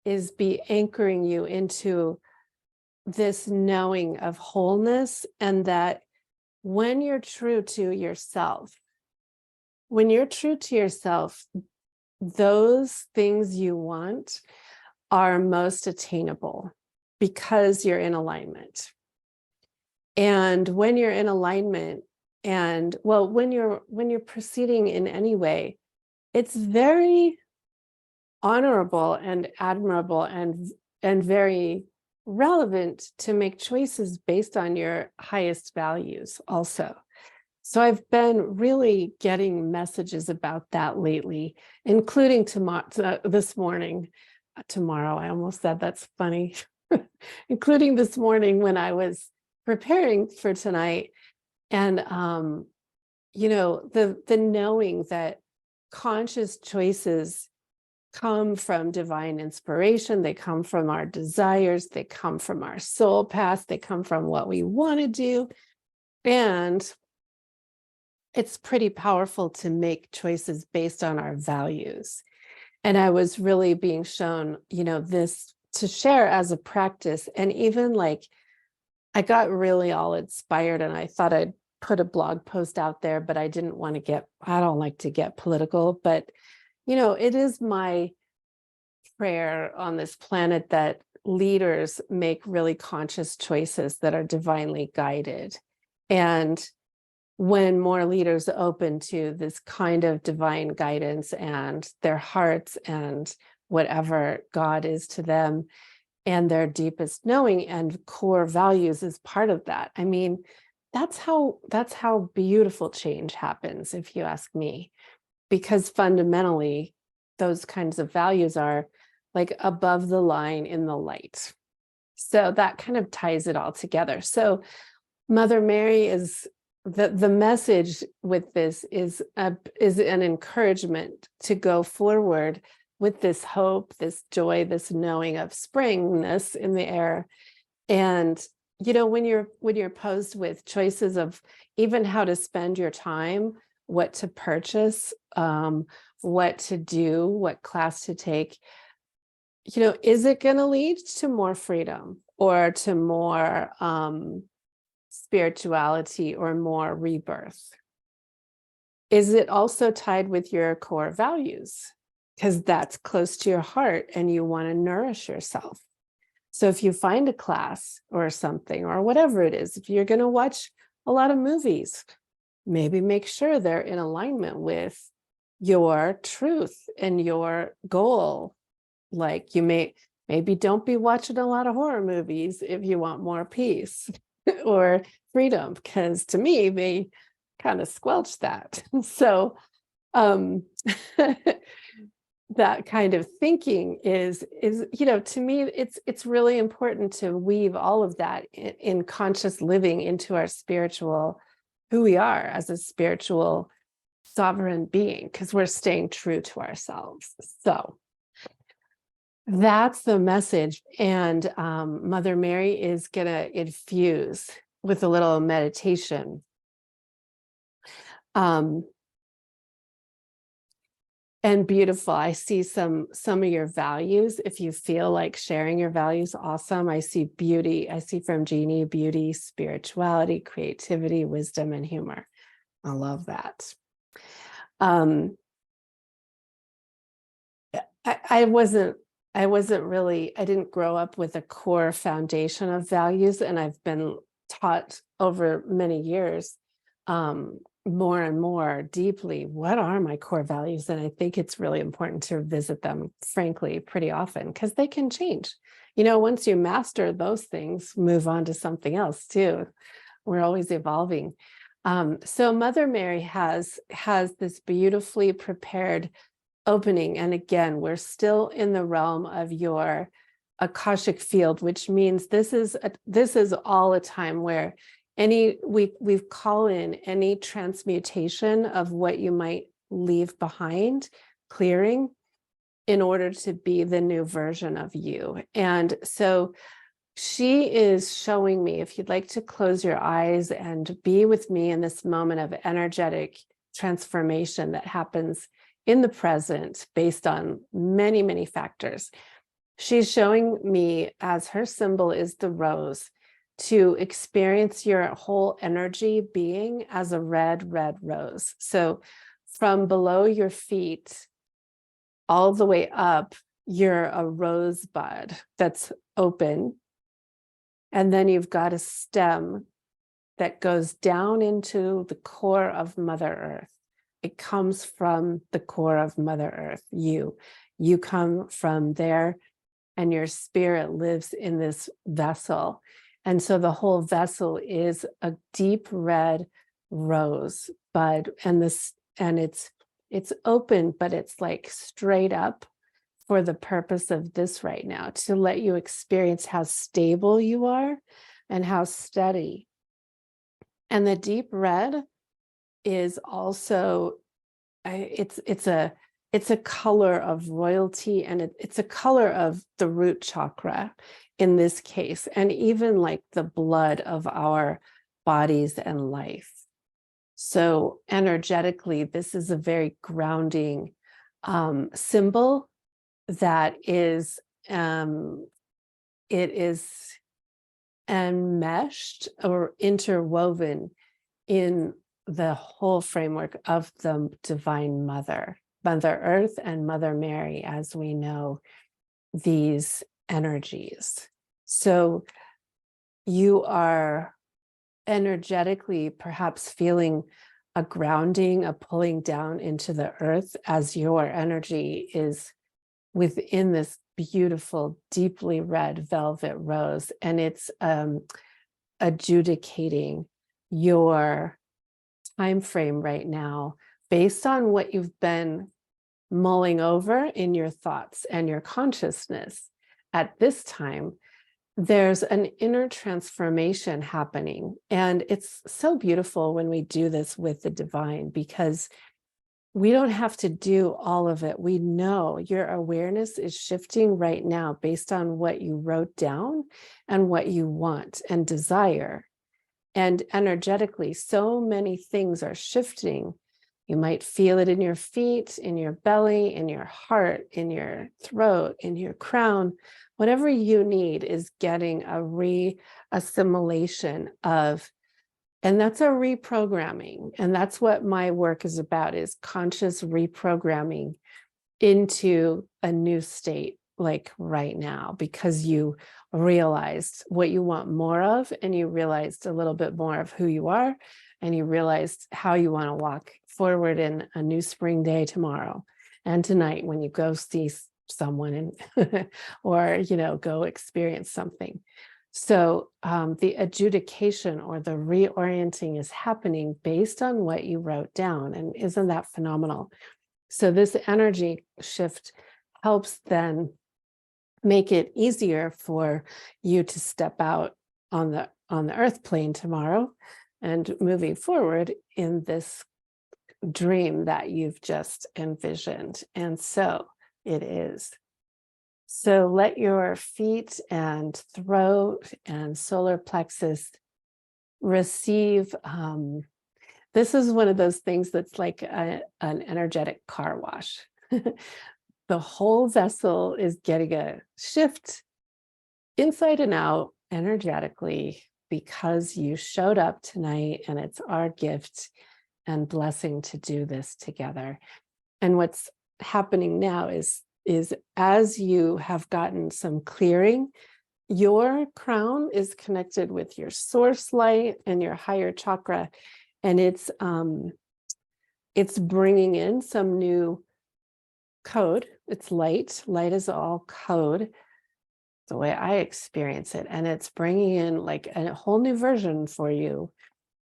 is be anchoring you into this knowing of wholeness, and that when you're true to yourself, those things you want are most attainable because you're in alignment. And when you're in alignment, and well, when you're proceeding in any way, it's very honorable and admirable and very relevant to make choices based on your highest values also. So I've been really getting messages about that lately, including this morning. Tomorrow, I almost said that's funny. Including this morning when I was preparing for tonight. And, the knowing that conscious choices come from divine inspiration, they come from our desires, they come from our soul path, they come from what we want to do. And it's pretty powerful to make choices based on our values. And I was really being shown, this to share as a practice. And even like, I got really all inspired, and I thought I'd put a blog post out there, but I didn't want to I don't like to get political, but, it is my prayer on this planet that leaders make really conscious choices that are divinely guided. And when more leaders open to this kind of divine guidance and their hearts and whatever God is to them and their deepest knowing and core values is part of that. I mean, that's how beautiful change happens, if you ask me, because fundamentally those kinds of values are like above the line in the light. So that kind of ties it all together. So Mother Mary is the message with this is an encouragement to go forward with this hope, this joy, this knowing of springness in the air. And when you're posed with choices of even how to spend your time, what to purchase, what to do, what class to take, is it going to lead to more freedom or to more spirituality or more rebirth? Is it also tied with your core values? Because that's close to your heart and you want to nourish yourself. So if you find a class or something or whatever it is, if you're going to watch a lot of movies, maybe make sure they're in alignment with your truth and your goal. Like maybe don't be watching a lot of horror movies if you want more peace or freedom, because to me, they kind of squelch that. So that kind of thinking is to me, it's really important to weave all of that in conscious living into our spiritual, who we are as a spiritual sovereign being, because we're staying true to ourselves. So that's the message. And Mother Mary is going to infuse with a little meditation. And beautiful. I see some of your values. If you feel like sharing your values, awesome. I see beauty. I see from Jeannie, beauty, spirituality, creativity, wisdom, and humor. I love that. I wasn't really, I didn't grow up with a core foundation of values, and I've been taught over many years more and more deeply, what are my core values? And I think it's really important to visit them, frankly, pretty often, because they can change. You know, once you master those things, move on to something else too. We're always evolving. So Mother Mary has this beautifully prepared opening. And again, we're still in the realm of your Akashic field, which means this is all a time where we call in any transmutation of what you might leave behind, clearing, in order to be the new version of you. And so she is showing me, if you'd like to close your eyes and be with me in this moment of energetic transformation that happens in the present based on many, many factors. She's showing me, as her symbol is the rose, to experience your whole energy being as a red, red rose. So from below your feet all the way up, you're a rosebud that's open. And then you've got a stem that goes down into the core of Mother Earth. It comes from the core of Mother Earth. You come from there, and your spirit lives in this vessel. And so the whole vessel is a deep red rose bud, and it's open, but it's like straight up for the purpose of this right now, to let you experience how stable you are and how steady. And the deep red is also, it's a color of royalty, and it's a color of the root chakra in this case, and even like the blood of our bodies and life. So energetically, this is a very grounding symbol that is, it is enmeshed or interwoven in the whole framework of the Divine Mother, Mother Earth and Mother Mary, as we know these energies. So you are energetically perhaps feeling a grounding, a pulling down into the earth, as your energy is within this beautiful, deeply red velvet rose, and it's adjudicating your time frame right now based on what you've been mulling over in your thoughts and your consciousness. At this time, there's an inner transformation happening, and it's so beautiful when we do this with the divine, because we don't have to do all of it. We know your awareness is shifting right now based on what you wrote down and what you want and desire. And energetically, so many things are shifting. You might feel it in your feet, in your belly, in your heart, in your throat, in your crown. Whatever you need is getting a re-assimilation of. And that's a reprogramming. And that's what my work is about, is conscious reprogramming into a new state, like right now, because you realized what you want more of, and you realized a little bit more of who you are, and you realized how you want to walk forward in a new spring day tomorrow and tonight when you go see someone and or go experience something. So the adjudication or the reorienting is happening based on what you wrote down. And isn't that phenomenal? So this energy shift helps then make it easier for you to step out on the earth plane tomorrow and moving forward in this dream that you've just envisioned. And so it is. So let your feet and throat and solar plexus receive. This is one of those things that's like an energetic car wash. The whole vessel is getting a shift inside and out energetically because you showed up tonight, and it's our gift and blessing to do this together. And what's happening now is is as you have gotten some clearing, your crown is connected with your source light and your higher chakra, and it's bringing in some new code. It's light. Light is all code, the way I experience it, and it's bringing in like a whole new version for you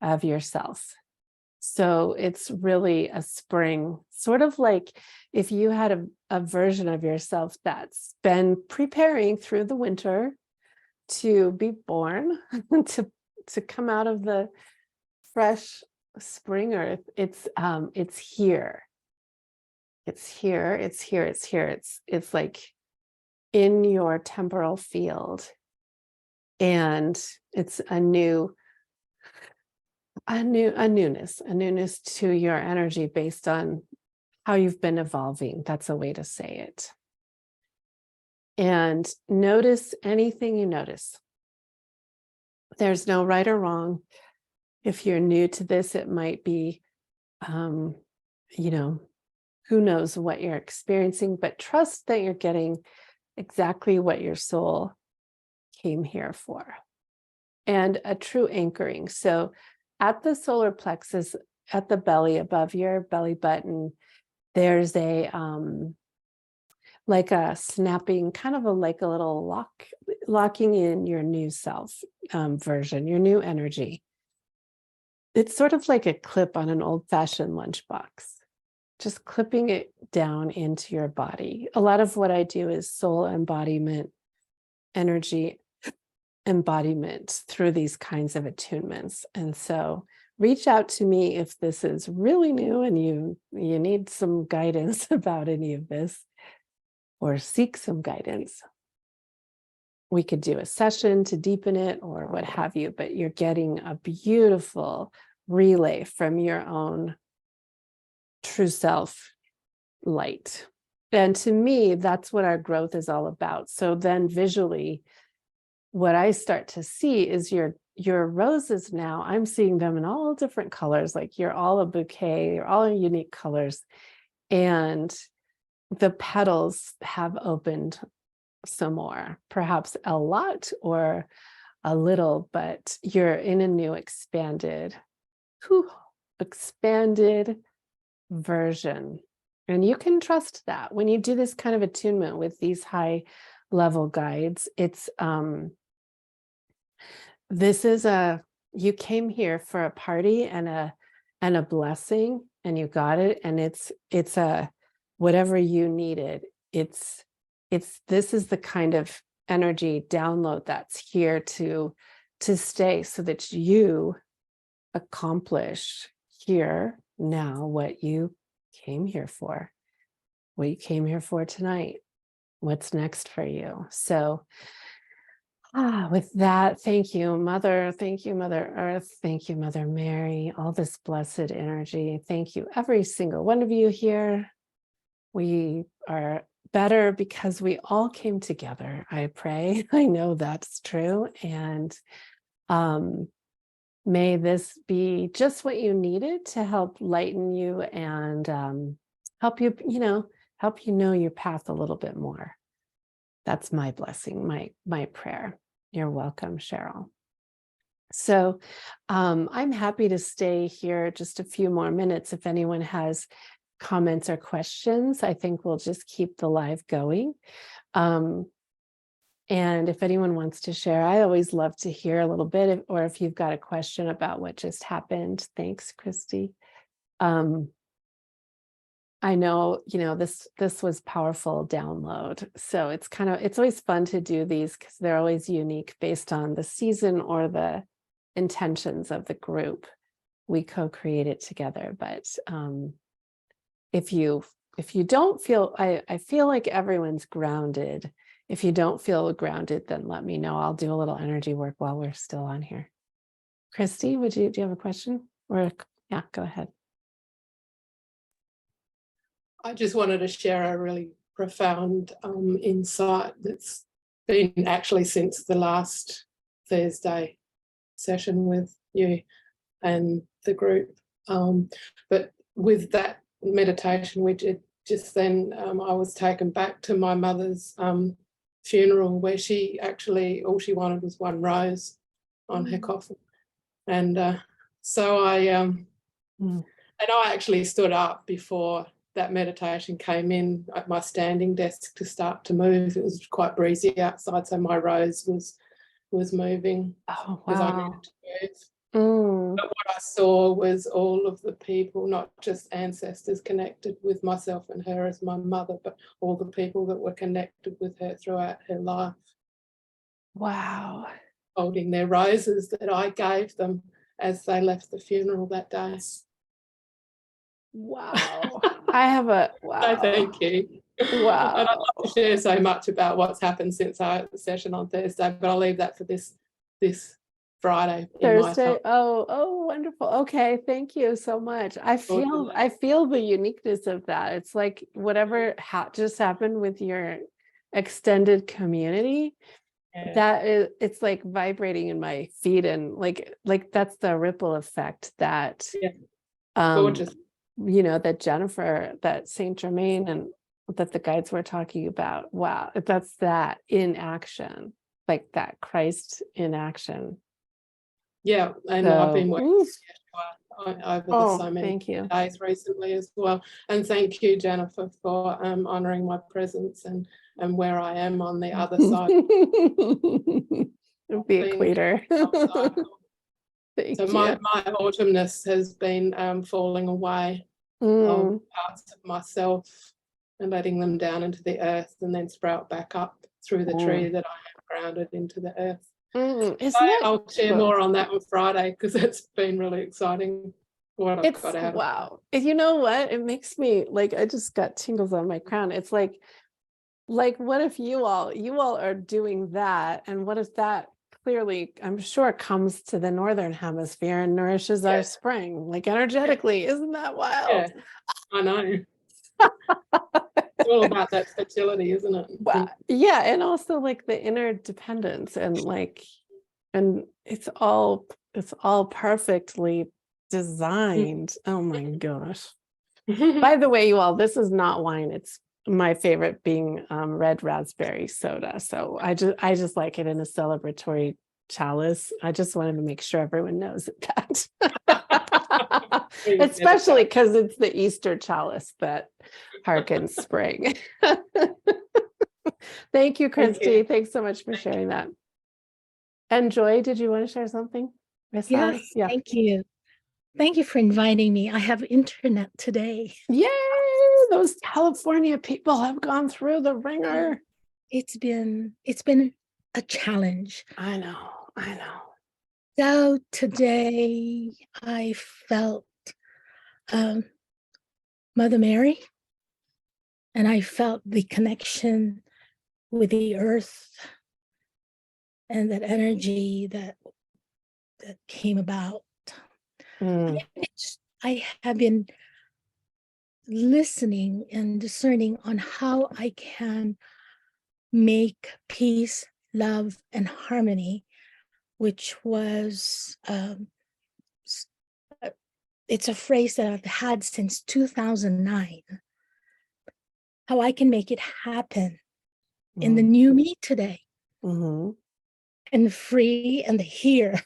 of yourself. So it's really a spring, sort of like if you had a version of yourself that's been preparing through the winter to be born, to come out of the fresh spring earth. It's here. It's here. It's here. It's here. It's like in your temporal field, and it's a newness to your energy based on how you've been evolving. That's a way to say it. And notice anything you notice. There's no right or wrong. If you're new to this, it might be, who knows what you're experiencing, but trust that you're getting exactly what your soul came here for. And a true anchoring. So at the solar plexus, at the belly, above your belly button, there's a like a snapping, kind of like a little locking in your new self version, your new energy. It's sort of like a clip on an old-fashioned lunchbox, just clipping it down into your body. A lot of what I do is soul embodiment, energy embodiment through these kinds of attunements. And so reach out to me if this is really new and you need some guidance about any of this, or seek some guidance. We could do a session to deepen it or what have you, but you're getting a beautiful relay from your own true self light. And to me, that's what our growth is all about. So then visually, what I start to see is your roses now, I'm seeing them in all different colors, like you're all a bouquet, you're all unique colors. And the petals have opened some more, perhaps a lot or a little, but you're in a new expanded version. And you can trust that when you do this kind of attunement with these high level guides. It's you came here for a party and a blessing, and you got it, and it's a whatever you needed. This is the kind of energy download that's here to stay, so that you accomplish here now what you came here for, tonight, what's next for you. So with that, thank you, Mother Earth, thank you, Mother Mary, all this blessed energy. Thank you, every single one of you here. We are better because we all came together, I pray. I know that's true. And may this be just what you needed to help lighten you and help you know your path a little bit more. That's my blessing, my prayer. You're welcome, Cheryl. So I'm happy to stay here just a few more minutes if anyone has comments or questions. I think we'll just keep the live going. And if anyone wants to share, I always love to hear a little bit, or if you've got a question about what just happened. Thanks, Christy. I know, this was powerful download. So it's always fun to do these because they're always unique based on the season or the intentions of the group. We co-create it together. But if you don't feel, I feel like everyone's grounded. If you don't feel grounded, then let me know. I'll do a little energy work while we're still on here. Christy, do you have a question? Or yeah, go ahead. I just wanted to share a really profound insight that's been actually since the last Thursday session with you and the group. But with that meditation we did just then I was taken back to my mother's funeral, where she actually, all she wanted was one rose on her coffin. And so I actually stood up before that meditation came in at my standing desk to start to move. It was quite breezy outside, so my rose was moving. Oh, because I wow. needed to move. But what I saw was all of the people, not just ancestors connected with myself and her as my mother, but all the people that were connected with her throughout her life, Wow. holding their roses that I gave them as they left the funeral that day. Wow. I have a wow. So thank you. Wow. And I'd love to share so much about what's happened since our session on Thursday, but I'll leave that for this Friday. Thursday. Oh, wonderful. Okay, thank you so much. I feel the uniqueness of that. It's like whatever just happened with your extended community. Yeah. That is, it's like vibrating in my feet, and like that's the ripple effect that Gorgeous. That Jennifer, that Saint Germaine, and that the guides were talking about. Wow, that's that in action, like that Christ in action. Yeah, and I've been working with Yeshua over the so many days recently as well. And thank you, Jennifer, for honouring my presence and where I am on the other side. The equator. So my autumnness has been falling away of parts of myself and letting them down into the earth, and then sprout back up through the tree that I have grounded into the earth. I'll share more on that on Friday, because it's been really exciting what I've got out of it. Wow. You know what? It makes me like, I just got tingles on my crown. It's like what if you all are doing that, and what if that clearly, I'm sure, comes to the northern hemisphere and nourishes our spring, like energetically. Isn't that wild? Yeah, I know. It's all about that fertility, isn't it? Wow. Yeah, and also like the interdependence, and it's all perfectly designed. Oh my gosh. By the way, you all, this is not wine. It's my favorite, being red raspberry soda. So I just like it in a celebratory chalice. I just wanted to make sure everyone knows that. Especially because it's the Easter chalice that harkens spring. Thank you, Christy. Thanks so much for sharing that. And Joy, did you want to share something? Yes, yeah. Thank you. Thank you for inviting me. I have internet today. Yay! Those California people have gone through the ringer. It's been a challenge. I know. So today I felt Mother Mary, and I felt the connection with the earth and that energy that came about. I have been listening and discerning on how I can make peace, love, and harmony, which was it's a phrase that I've had since 2009. How I can make it happen in the new me today, and the free and the here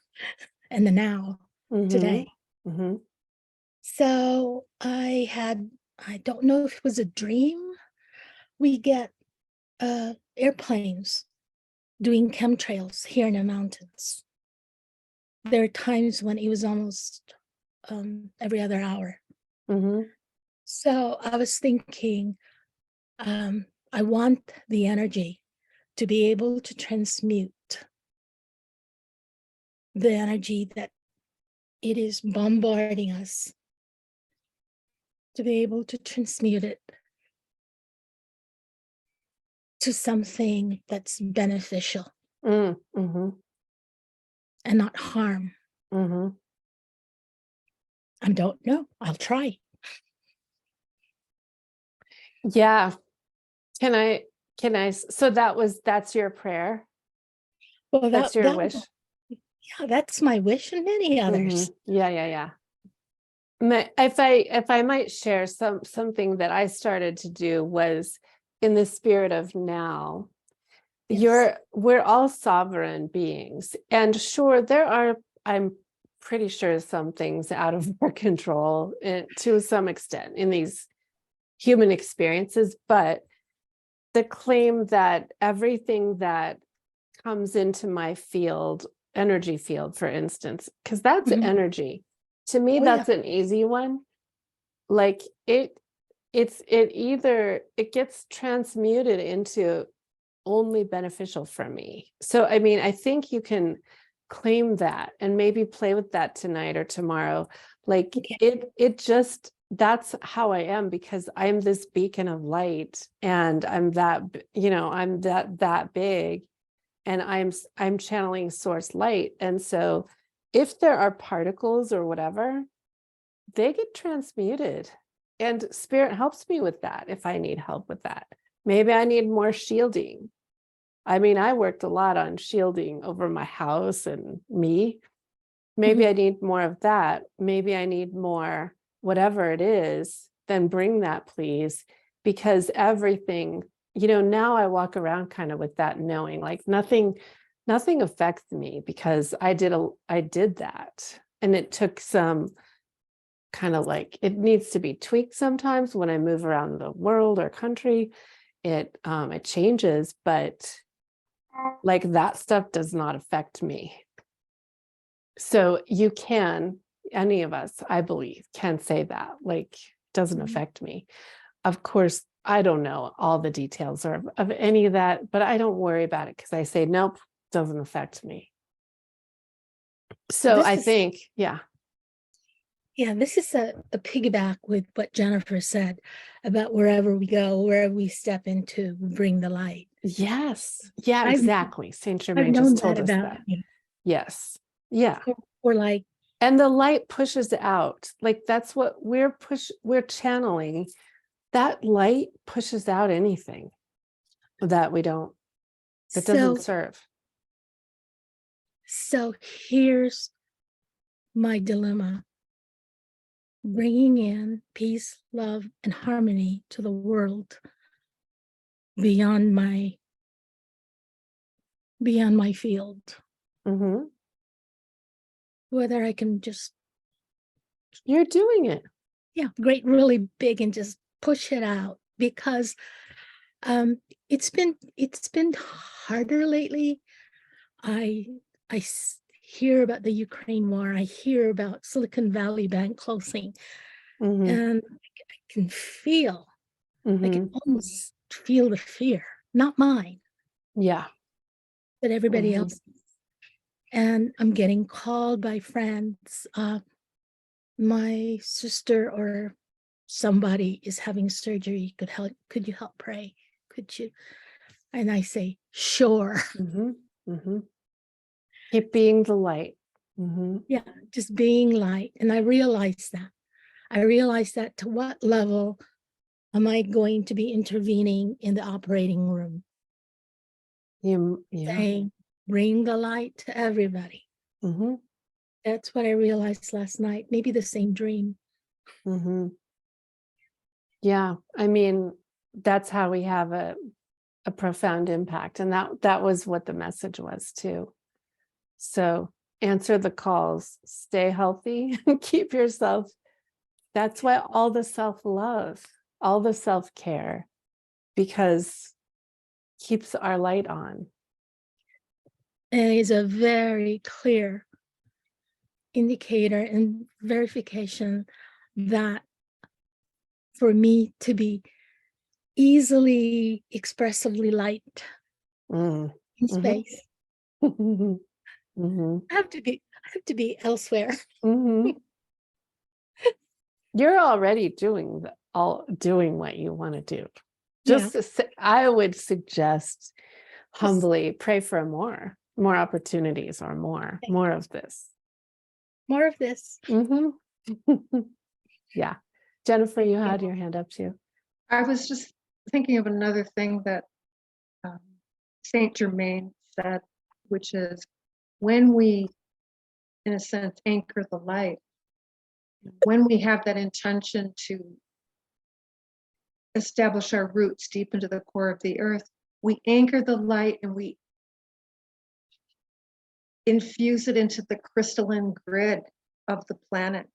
and the now today. So I don't know if it was a dream. We get airplanes doing chemtrails here in the mountains. There are times when it was almost every other hour. So I was thinking, I want the energy to be able to transmute the energy that it is bombarding us, to be able to transmute it to something that's beneficial and not harm. I don't know. I'll try. Yeah. Can I, so that's your prayer? Well, that's your wish? Yeah, that's my wish, and many others. Yeah. If I might share something that I started to do was in the spirit of now. Yes. We're all sovereign beings, and sure, I'm pretty sure some things out of our control to some extent in these human experiences, but the claim that everything that comes into my field, energy field, for instance, because that's Mhm. energy. To me, Oh, yeah. that's an easy one. Like it either it gets transmuted into only beneficial for me. So, I mean, I think you can claim that and maybe play with that tonight or tomorrow. Like Okay. it just, that's how I am, because I'm this beacon of light, and I'm that, I'm that big, and I'm channeling source light. And so if there are particles or whatever, they get transmuted, and spirit helps me with that if I need help with that. Maybe I need more shielding. I mean, I worked a lot on shielding over my house and me. Maybe I need more of that. Maybe I need more, whatever it is, then bring that, please. Because everything, now I walk around kind of with that knowing, like nothing affects me, because I did that. And it took some kind of, like, it needs to be tweaked sometimes when I move around the world or country. It changes, but like that stuff does not affect me. So you can, any of us, I believe, can say that, like, doesn't affect me. Of course, I don't know all the details of any of that, but I don't worry about it, because I say, nope, doesn't affect me. So This I is- think, yeah. Yeah, this is a piggyback with what Jennifer said about wherever we go, wherever we step into, we bring the light. Yes. Yeah, I've- exactly. Saint I've Germaine known just told that us about that. you. Yes. Yeah. Or like, And the light pushes out. Like that's what we're channeling. That light pushes out anything that doesn't so serve. here's my dilemma: bringing in peace, love, and harmony to the world beyond my field. Mm-hmm. Whether I can just, You're doing it. great, really big, and just push it out, because it's been harder lately. I hear about the Ukraine war. I hear about Silicon Valley Bank closing, Mm-hmm. and I can feel, I Mm-hmm. can almost feel the fear, not mine, Yeah. but everybody Mhm. else. And I'm getting called by friends. My sister or somebody is having surgery. Could you help pray? Could you? And I say, sure. Mm-hmm. Mm-hmm. Keep being the light. Mm-hmm. Yeah, just being light. And I realized that to what level am I going to be intervening in the operating room, Yeah. saying, bring the light to everybody. Mm-hmm. That's what I realized last night. Maybe the same dream. Mm-hmm. Yeah. I mean, that's how we have a profound impact. And that was what the message was too. So answer the calls, stay healthy, keep yourself. That's why all the self-love, all the self-care, because keeps our light on. And it's a very clear indicator and verification that for me to be easily expressively light Mm. in Mhm. space, Mm-hmm. I have to be elsewhere. Mm-hmm. You're already doing what you want to do. Yeah. I would suggest humbly pray for more opportunities, or more of this. More of this. Mm-hmm. Yeah. Jennifer, you had your hand up too. I was just thinking of another thing that Saint Germaine said, which is when we, in a sense, anchor the light, when we have that intention to establish our roots deep into the core of the earth, we anchor the light and we infuse it into the crystalline grid of the planet.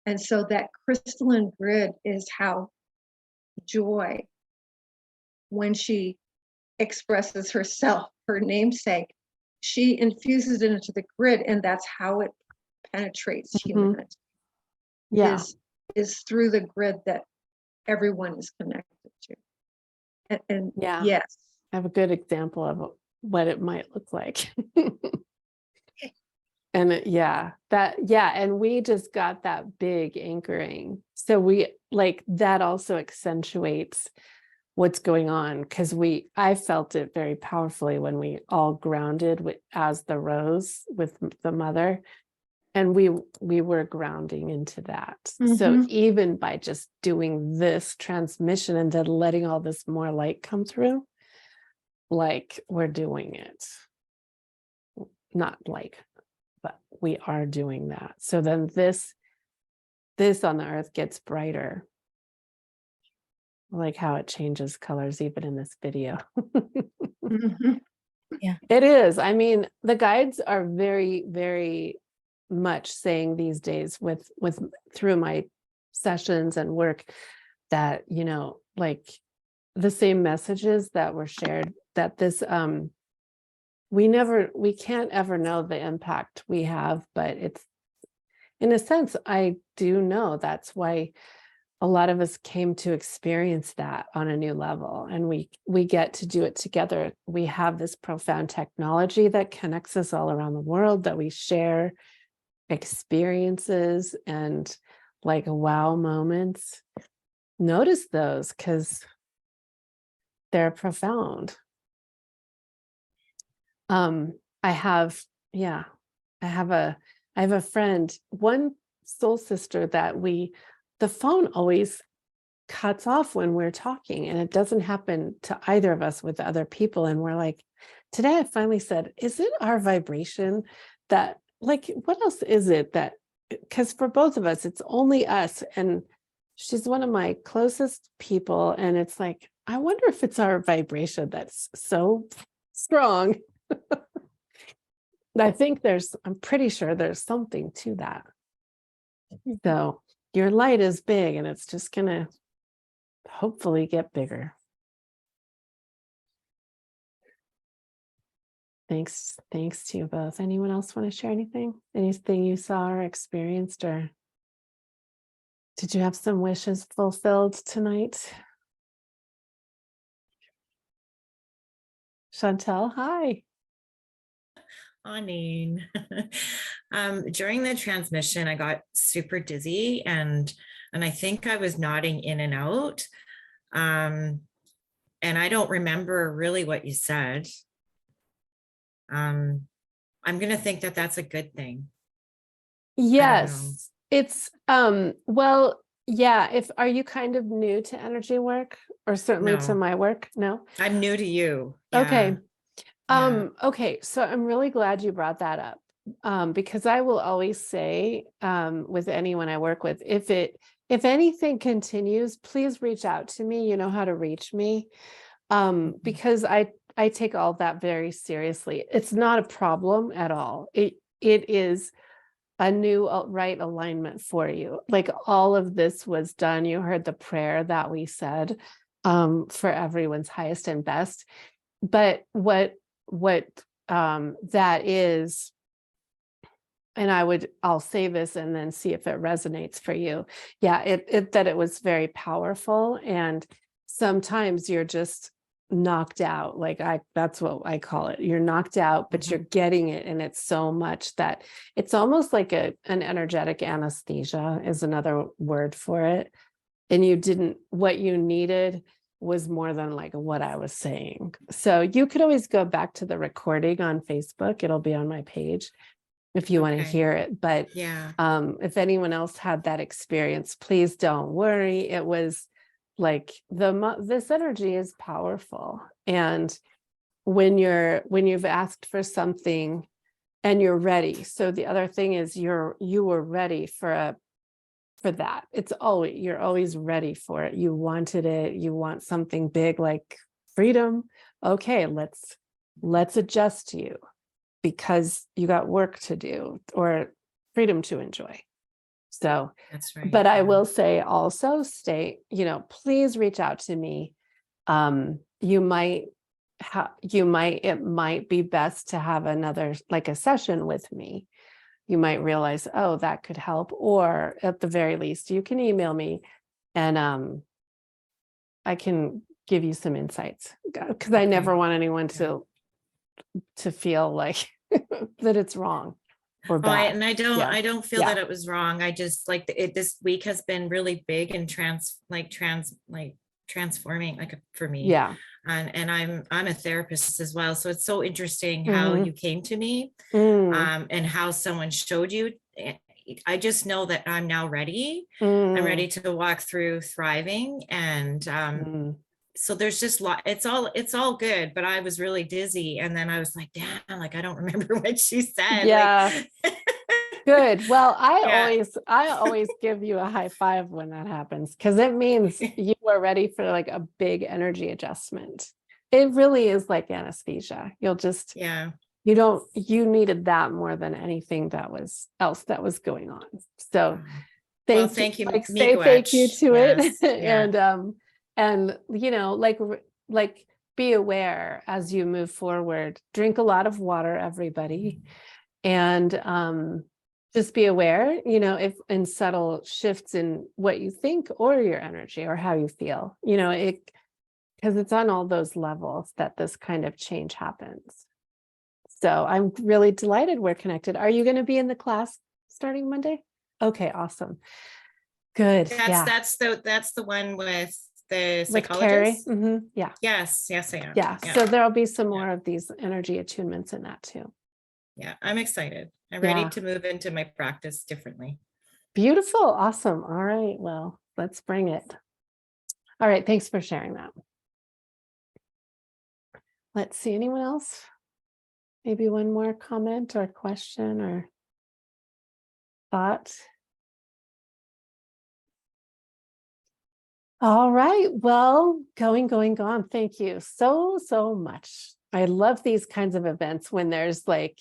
And so that crystalline grid is how Joy, when she expresses herself, her namesake, she infuses it into the grid, and that's how it penetrates humanity. Yeah. Is through the grid that everyone is connected to. And Yeah. yes. I have a good example of what it might look like. And and we just got that big anchoring. So we like that also accentuates what's going on, because I felt it very powerfully when we all grounded as the rose with the mother, and we were grounding into that. So even by just doing this transmission and then letting all this more light come through, like we're doing it, not like, but we are doing that. So then this on the earth gets brighter. I like how it changes colors even in this video. Yeah. It is. I mean, the guides are very, very much saying these days with through my sessions and work that, you know, like the same messages that were shared, that this we can't ever know the impact we have, but it's, in a sense, I do know that's why a lot of us came to experience that on a new level, and we get to do it together. We have this profound technology that connects us all around the world, that we share experiences and like wow moments. Notice those, because they're profound. I have a friend, one soul sister, that the phone always cuts off when we're talking, and it doesn't happen to either of us with other people. And we're like, today I finally said, is it our vibration that, like, what else is it that, because for both of us, it's only us. And she's one of my closest people. And it's like, I wonder if it's our vibration that's so strong. I'm pretty sure there's something to that. So your light is big, and it's just gonna hopefully get bigger. Thanks to you both. Anyone else want to share anything you saw or experienced, or did you have some wishes fulfilled tonight? Chantel, hi. Morning. During the transmission, I got super dizzy, and I think I was nodding in and out. And I don't remember really what you said. I'm going to think that that's a good thing. Yes, it's well, yeah. Are you kind of new to energy work, or certainly to my work? No, I'm new to you. Okay. Yeah. Okay, so I'm really glad you brought that up, because I will always say, with anyone I work with, if anything continues, please reach out to me. You know how to reach me, because I take all that very seriously. It's not a problem at all. It is a new right alignment for you. Like, all of this was done. You heard the prayer that we said, for everyone's highest and best. But what that is, and I'll say this and then see if it resonates for you. Yeah, it was very powerful, and sometimes you're just knocked out. Like, that's what I call it. You're knocked out, but you're getting it, and it's so much that it's almost like an energetic anesthesia is another word for it. And what you needed was more than like what I was saying. So you could always go back to the recording on Facebook. It'll be on my page if you want to hear it. But Yeah. If anyone else had that experience, please don't worry. It was like this energy is powerful. And when you've asked for something and you're ready. So the other thing is you were ready for for that. It's always, you're always ready for it. You wanted it. You want something big like freedom. Okay, let's adjust you because you got work to do or freedom to enjoy. So, That's right. but I yeah. will say also stay, please reach out to me. It might be best to have another, like a session with me. You might realize, oh, that could help. Or at the very least, you can email me and I can give you some insights, because I never want anyone to feel like that it's wrong or bad. And I don't feel Yeah. that it was wrong. I just like this week has been really big and transforming, like for me. Yeah. And I'm a therapist as well. So it's so interesting how you came to me, and how someone showed you. I just know that I'm now ready. I'm ready to walk through thriving. And so there's just it's all good, but I was really dizzy. And then I was like, damn, like, I don't remember what she said. Yeah. Like, good. Well, Yeah. I always give you a high five when that happens, because it means you are ready for like a big energy adjustment. It really is like anesthesia. You'll just, yeah. you needed that more than anything that was going on. So Thank you, say thank you to Yes. it. Yeah. and like be aware as you move forward. Drink a lot of water, everybody. And just be aware, if in subtle shifts in what you think or your energy or how you feel, because it's on all those levels that this kind of change happens. So I'm really delighted we're connected. Are you going to be in the class starting Monday? Okay, awesome. Good. That's the one with the With Carrie. psychologist. Yeah. Yes, I am. Yeah. So there'll be some more of these energy attunements in that too. Yeah, I'm excited. I'm ready to move into my practice differently. Beautiful. Awesome. All right. Well, let's bring it. All right. Thanks for sharing that. Let's see. Anyone else? Maybe one more comment or question or thought. All right. Well, going. Thank you so much. I love these kinds of events when there's like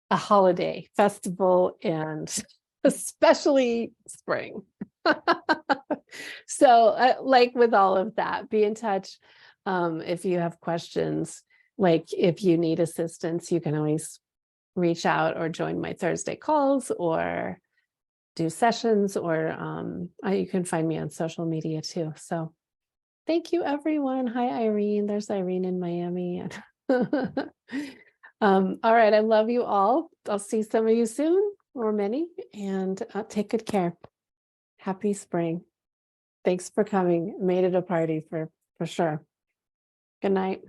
a holiday festival and especially spring. So like with all of that, be in touch. If you have questions, like if you need assistance, you can always reach out or join my Thursday calls or do sessions, or you can find me on social media too. So thank you, everyone. Hi, Irene. There's Irene in Miami. All right. I love you all. I'll see some of you soon, or many, and take good care. Happy spring. Thanks for coming. Made it a party for sure. Good night.